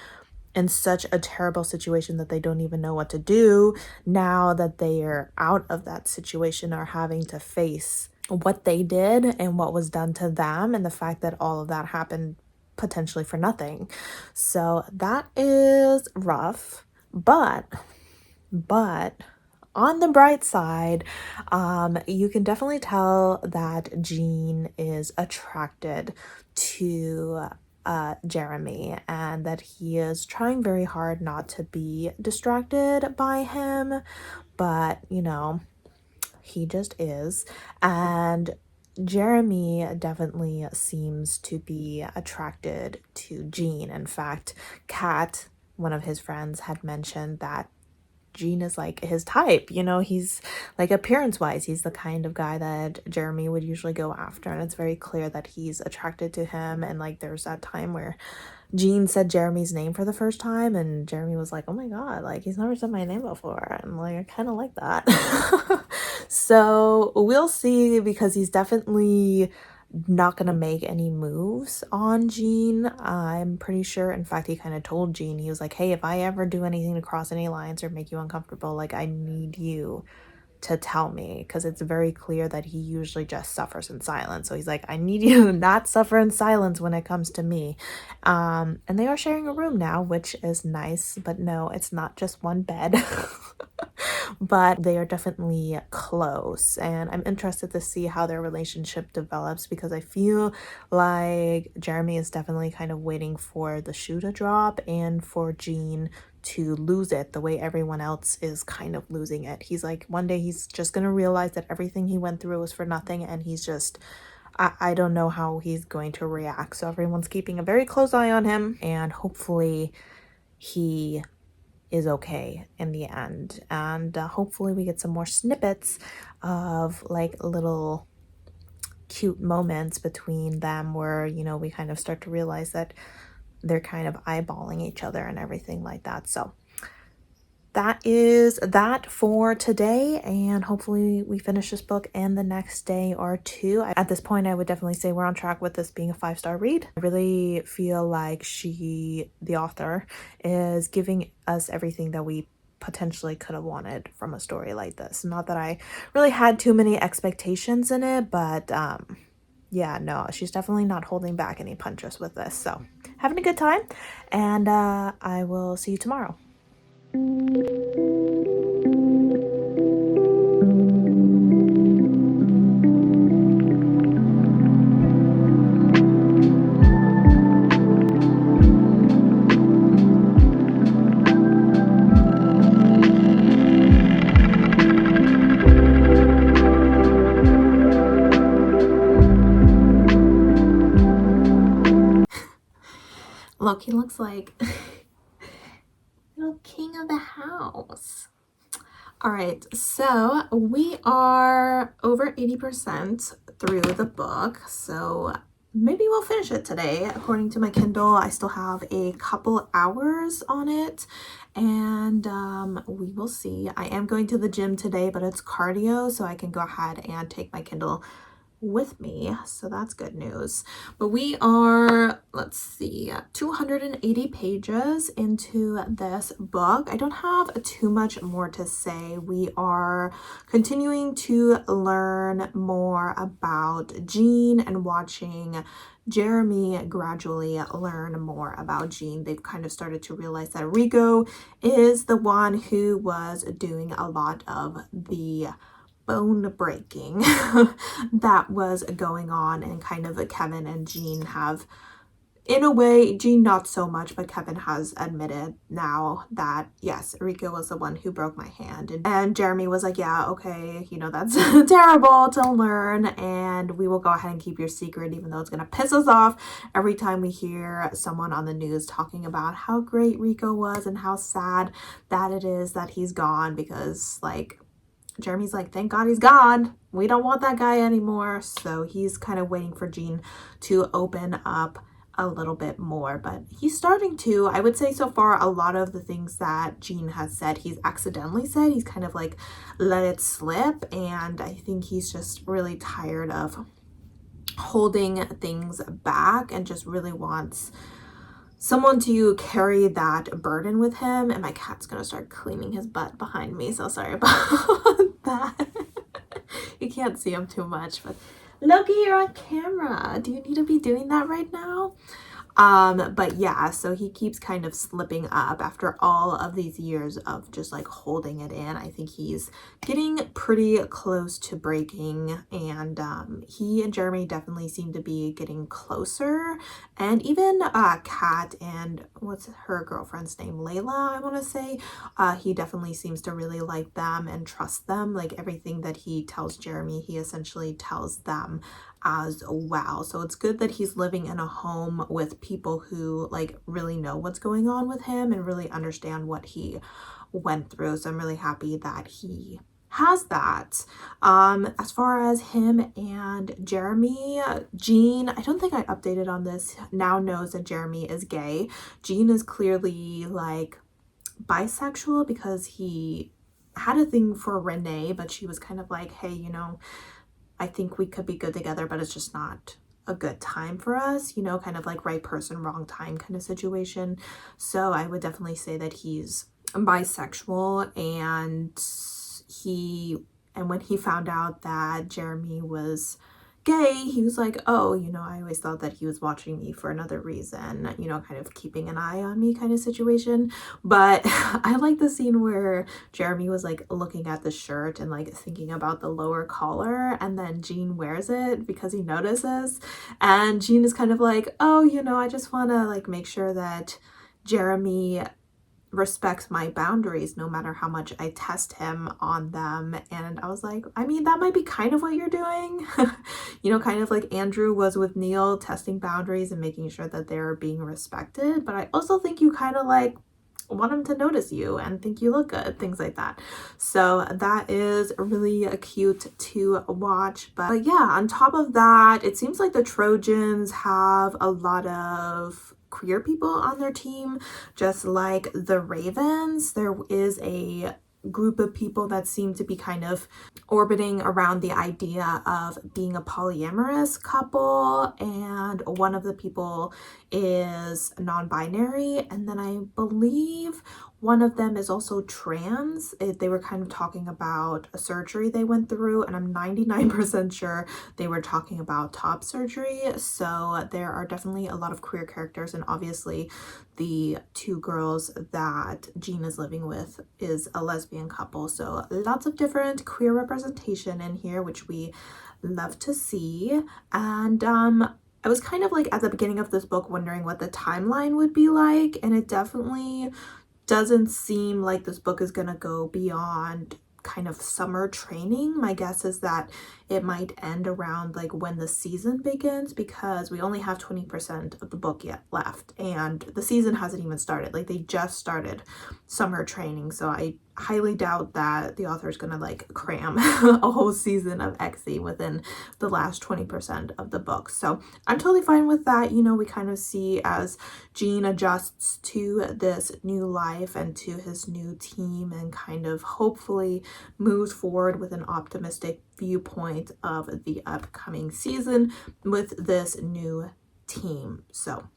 in such a terrible situation that they don't even know what to do now that they are out of that situation, are having to face what they did and what was done to them, and the fact that all of that happened potentially for nothing. So that is rough, but on the bright side, you can definitely tell that Jean is attracted to Jeremy, and that he is trying very hard not to be distracted by him, but you know, he just is. And Jeremy definitely seems to be attracted to Jean. In fact, Kat, one of his friends, had mentioned that Jean is like his type, you know, he's like appearance wise, he's the kind of guy that Jeremy would usually go after, and it's very clear that he's attracted to him. And like there's that time where Jean said Jeremy's name for the first time, and Jeremy was like, oh my god, like he's never said my name before. I'm like, I kind of like that. So we'll see, because he's definitely not gonna make any moves on Jean, I'm pretty sure. In fact, he kind of told Jean, he was like, hey, if I ever do anything to cross any lines or make you uncomfortable, like I need you to tell me, because it's very clear that he usually just suffers in silence. So he's like, I need you to not suffer in silence when it comes to me. And they are sharing a room now, which is nice, but no, it's not just one bed. But they are definitely close, and I'm interested to see how their relationship develops, because I feel like Jeremy is definitely kind of waiting for the shoe to drop and for Jean to lose it the way everyone else is kind of losing it. He's like, one day he's just gonna realize that everything he went through was for nothing, and he's just, I don't know how he's going to react. So everyone's keeping a very close eye on him, and hopefully he is okay in the end. And hopefully we get some more snippets of like little cute moments between them, where, you know, we kind of start to realize that they're kind of eyeballing each other and everything like that. So that is that for today, and hopefully we finish this book in the next day or two. At this point, I would definitely say we're on track with this being a 5-star read. I really feel like the author, is giving us everything that we potentially could have wanted from a story like this. Not that I really had too many expectations in it, but yeah, no, she's definitely not holding back any punches with this. So having a good time, and I will see you tomorrow. Look, he looks like little king of the house. All right, so we are over 80% through the book, so maybe we'll finish it today. According to my Kindle, I still have a couple hours on it, and we will see. I am going to the gym today, but it's cardio, so I can go ahead and take my Kindle with me, so that's good news. But we are, let's see, 280 pages into this book. I don't have too much more to say. We are continuing to learn more about Jean and watching Jeremy gradually learn more about Jean. They've kind of started to realize that Rico is the one who was doing a lot of the bone breaking that was going on, and kind of Kevin and Jean have, in a way, Jean not so much, but Kevin has admitted now that yes, Rico was the one who broke my hand, and Jeremy was like, yeah, okay, you know, that's terrible to learn, and we will go ahead and keep your secret, even though it's gonna piss us off every time we hear someone on the news talking about how great Rico was and how sad that it is that he's gone, because like Jeremy's like, thank God he's gone. We don't want that guy anymore. So he's kind of waiting for Jean to open up a little bit more. But he's starting to, I would say so far, a lot of the things that Jean has said, he's accidentally said. He's kind of like let it slip. And I think he's just really tired of holding things back and just really wants someone to carry that burden with him. And my cat's gonna start cleaning his butt behind me, so sorry about that. You can't see him too much, but Loki, you're on camera. Do you need to be doing that right now? But yeah, so he keeps kind of slipping up after all of these years of just like holding it in. I think he's getting pretty close to breaking, and he and Jeremy definitely seem to be getting closer. And even Kat and what's her girlfriend's name, Layla, I want to say, he definitely seems to really like them and trust them. Like everything that he tells Jeremy, he essentially tells them as well. So it's good that he's living in a home with people who like really know what's going on with him and really understand what he went through. So I'm really happy that he has that. As far as him and Jeremy, Jean, I don't think I updated on this, now knows that Jeremy is gay. Jean is clearly like bisexual because he had a thing for Renee, but she was kind of like, hey, you know, I think we could be good together, but it's just not a good time for us, you know, kind of like right person, wrong time kind of situation. So I would definitely say that he's bisexual, and when he found out that Jeremy was gay, he was like, oh, you know, I always thought that he was watching me for another reason, you know, kind of keeping an eye on me kind of situation. But I like the scene where Jeremy was like looking at the shirt and like thinking about the lower collar, and then Jean wears it because he notices, and Jean is kind of like, oh, you know, I just want to like make sure that Jeremy respects my boundaries no matter how much I test him on them. And I was like, I mean, that might be kind of what you're doing. You know, kind of like Andrew was with Neil, testing boundaries and making sure that they're being respected. But I also think you kind of like want him to notice you and think you look good, things like that. So that is really cute to watch. But yeah, on top of that, it seems like the Trojans have a lot of queer people on their team, just like the Ravens. There is a group of people that seem to be kind of orbiting around the idea of being a polyamorous couple, and one of the people is non-binary, and then I believe one of them is also trans. They were kind of talking about a surgery they went through, and I'm 99% sure they were talking about top surgery. So there are definitely a lot of queer characters, and obviously the two girls that Jean is living with is a lesbian couple. So lots of different queer representation in here, which we love to see. And I was kind of like at the beginning of this book wondering what the timeline would be like, and it definitely doesn't seem like this book is gonna go beyond kind of summer training. My guess is that it might end around like when the season begins, because we only have 20% of the book yet left, and the season hasn't even started. Like they just started summer training, so I highly doubt that the author is gonna like cram a whole season of Exy within the last 20% of the book. So I'm totally fine with that. You know, we kind of see as Jean adjusts to this new life and to his new team, and kind of hopefully moves forward with an optimistic viewpoint of the upcoming season with this new team. So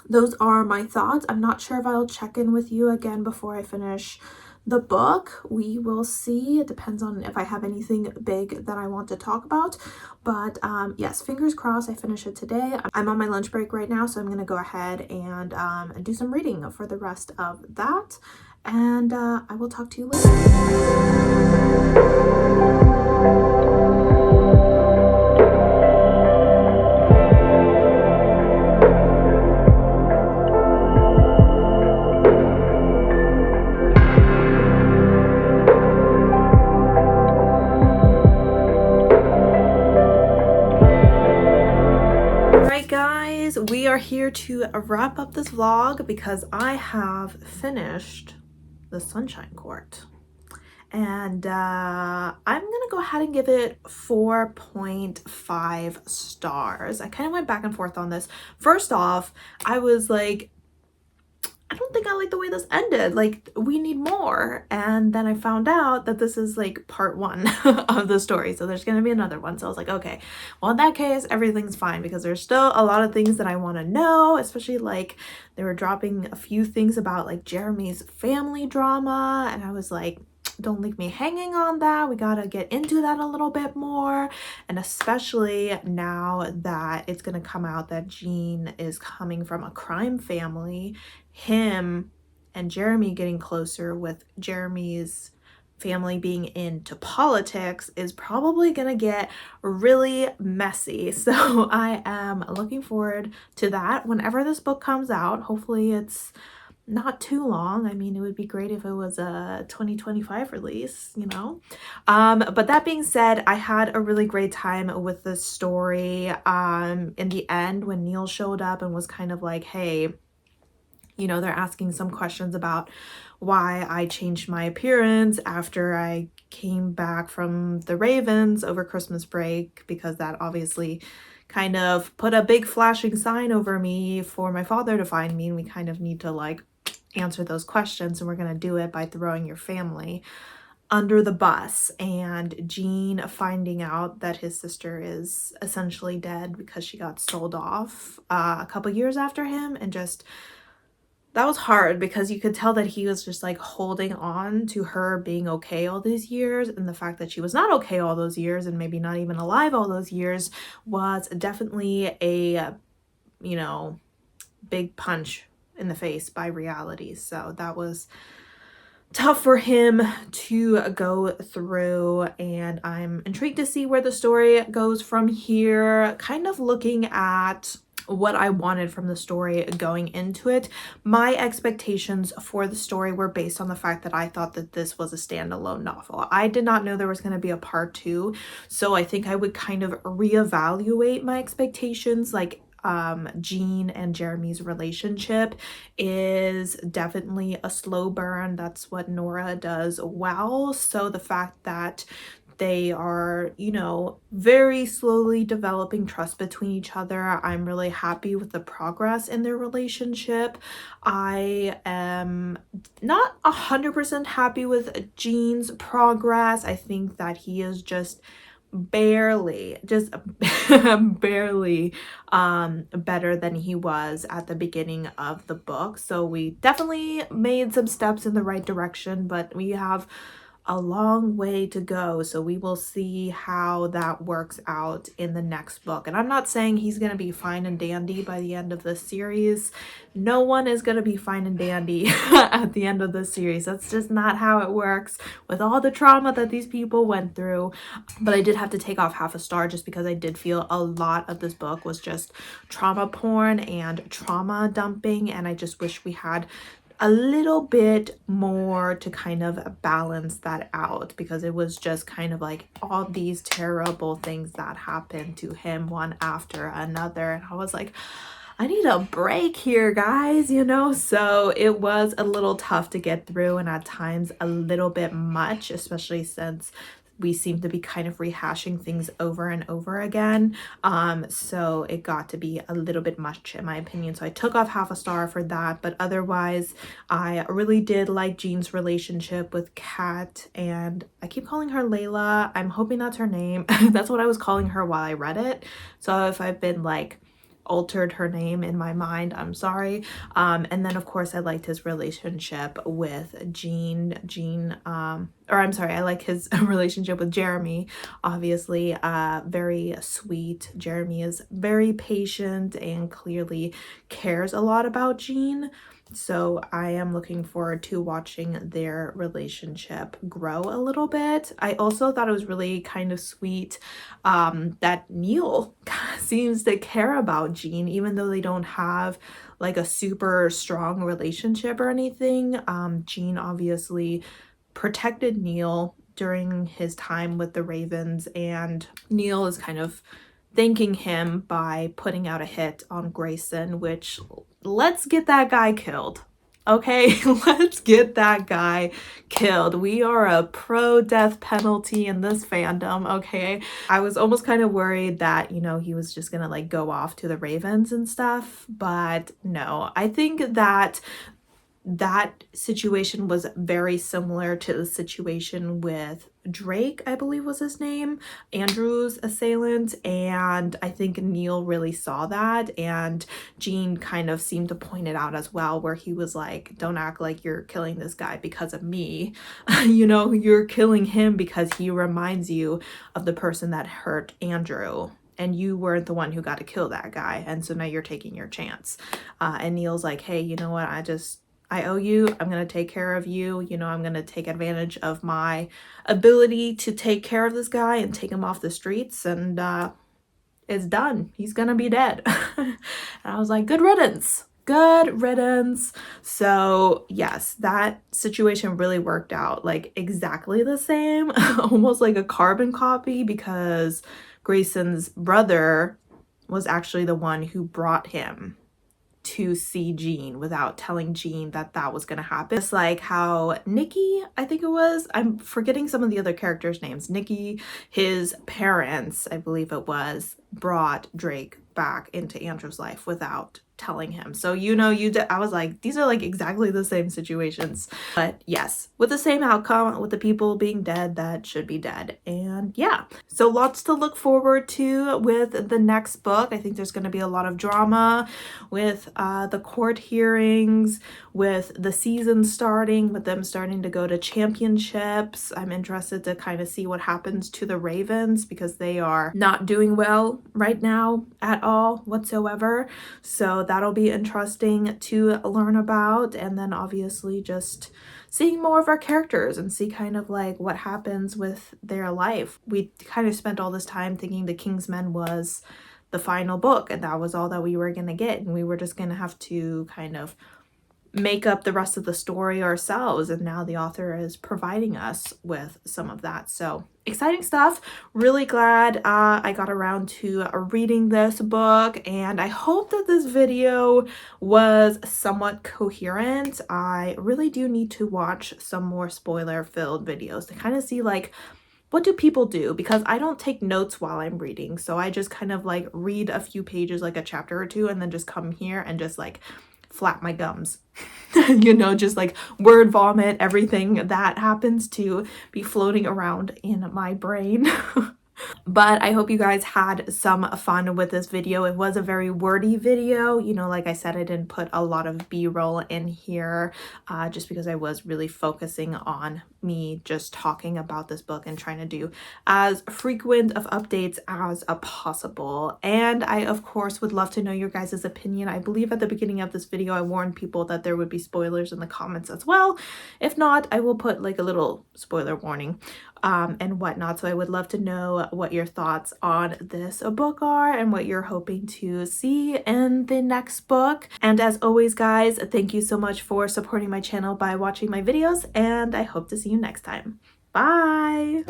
those are my thoughts. I'm not sure if I'll check in with you again before I finish the book. We will see. It depends on if I have anything big that I want to talk about. But yes, fingers crossed I finish it today. I'm on my lunch break right now, so I'm going to go ahead and do some reading for the rest of that. And I will talk to you later. We are here to wrap up this vlog because I have finished the Sunshine Court, and I'm gonna go ahead and give it 4.5 stars. I kind of went back and forth on this. First off, I was like, I don't think I like the way this ended. Like, we need more. And then I found out that this is like part one of the story. So there's going to be another one. So I was like, okay, well, in that case, everything's fine, because there's still a lot of things that I want to know, especially like they were dropping a few things about like Jeremy's family drama. And I was like, don't leave me hanging on that. We gotta get into that a little bit more. And especially now that it's gonna come out that Jean is coming from a crime family, him and Jeremy getting closer with Jeremy's family being into politics is probably gonna get really messy. So I am looking forward to that whenever this book comes out. Hopefully it's not too long. I mean, it would be great if it was a 2025 release, you know. But that being said, I had a really great time with this story. In the end, when Neil showed up and was kind of like, hey, you know, they're asking some questions about why I changed my appearance after I came back from the Ravens over Christmas break, because that obviously kind of put a big flashing sign over me for my father to find me, and we kind of need to like answer those questions, and we're going to do it by throwing your family under the bus. And Jean finding out that his sister is essentially dead because she got sold off a couple years after him, and just that was hard, because you could tell that he was just like holding on to her being okay all these years, and the fact that she was not okay all those years and maybe not even alive all those years was definitely a, you know, big punch in the face by reality. So that was tough for him to go through, and I'm intrigued to see where the story goes from here. Kind of looking at what I wanted from the story going into it. My expectations for the story were based on the fact that I thought that this was a standalone novel. I did not know there was going to be a part two, so I think I would kind of reevaluate my expectations. Like, Jean and Jeremy's relationship is definitely a slow burn. That's what Nora does well. So the fact that they are, you know, very slowly developing trust between each other, I'm really happy with the progress in their relationship. I am not 100% happy with Jean's progress. I think that he is just barely barely better than he was at the beginning of the book. So we definitely made some steps in the right direction, but we have a long way to go. So we will see how that works out in the next book. And I'm not saying he's going to be fine and dandy by the end of this series. No one is going to be fine and dandy at the end of this series. That's just not how it works with all the trauma that these people went through. But I did have to take off half a star just because I did feel a lot of this book was just trauma porn and trauma dumping. And I just wish we had a little bit more to kind of balance that out, because it was just kind of like all these terrible things that happened to him one after another, and I was like, I need a break here, guys, you know. So it was a little tough to get through, and at times a little bit much, especially since we seem to be kind of rehashing things over and over again. So it got to be a little bit much in my opinion. So I took off half a star for that. But otherwise, I really did like Jean's relationship with Kat, and I keep calling her Layla. I'm hoping that's her name. That's what I was calling her while I read it. So if I've been like altered her name in my mind, I'm sorry. And then of course I liked his relationship with I like his relationship with Jeremy. Obviously very sweet. Jeremy is very patient and clearly cares a lot about Jean. So I am looking forward to watching their relationship grow a little bit. I also thought it was really kind of sweet that Neil seems to care about Jean, even though they don't have like a super strong relationship or anything. Jean obviously protected Neil during his time with the Ravens, and Neil is kind of thanking him by putting out a hit on Grayson, which, let's get that guy killed. Okay, let's get that guy killed. We are a pro death penalty in this fandom, okay? I was almost kind of worried that, you know, he was just gonna like go off to the Ravens and stuff, but no. I think that that situation was very similar to the situation with Drake, I believe was his name, Andrew's assailant, and I think Neil really saw that, and Gene kind of seemed to point it out as well, where he was like, don't act like you're killing this guy because of me. You know, you're killing him because he reminds you of the person that hurt Andrew, and you weren't the one who got to kill that guy, and so now you're taking your chance. And Neil's like, hey, you know what, I owe you. I'm going to take care of you. You know, I'm going to take advantage of my ability to take care of this guy and take him off the streets. And it's done. He's going to be dead. And I was like, good riddance. Good riddance. So yes, that situation really worked out like exactly the same, almost like a carbon copy, because Grayson's brother was actually the one who brought him to see Gene without telling Gene that that was going to happen. It's like how Nikki, I think it was, I'm forgetting some of the other characters' names. Nikki, his parents, I believe it was, brought Drake back into Andrew's life without telling him. So, you know, I was like, these are like exactly the same situations. But yes, with the same outcome, with the people being dead that should be dead. And yeah, so lots to look forward to with the next book. I think there's going to be a lot of drama with the court hearings, with the season starting, with them starting to go to championships. I'm interested to kind of see what happens to the Ravens, because they are not doing well right now at all whatsoever. So that'll be interesting to learn about. And then obviously just seeing more of our characters and see kind of like what happens with their life. We kind of spent all this time thinking The Kingsmen was the final book, and that was all that we were going to get, and we were just going to have to kind of make up the rest of the story ourselves, and now the author is providing us with some of that. So exciting stuff. Really glad I got around to reading this book, and I hope that this video was somewhat coherent. I really do need to watch some more spoiler filled videos to kind of see like, what do people do? Because I don't take notes while I'm reading, so I just kind of like read a few pages, like a chapter or two, and then just come here and just like flap my gums. You know, just like word vomit everything that happens to be floating around in my brain. But I hope you guys had some fun with this video. It was a very wordy video. You know, like I said, I didn't put a lot of B-roll in here just because I was really focusing on me just talking about this book and trying to do as frequent of updates as possible. And I, of course, would love to know your guys' opinion. I believe at the beginning of this video, I warned people that there would be spoilers in the comments as well. If not, I will put like a little spoiler warning and whatnot. So I would love to know what your thoughts on this book are and what you're hoping to see in the next book. And as always, guys, thank you so much for supporting my channel by watching my videos, and I hope to see you next time. Bye!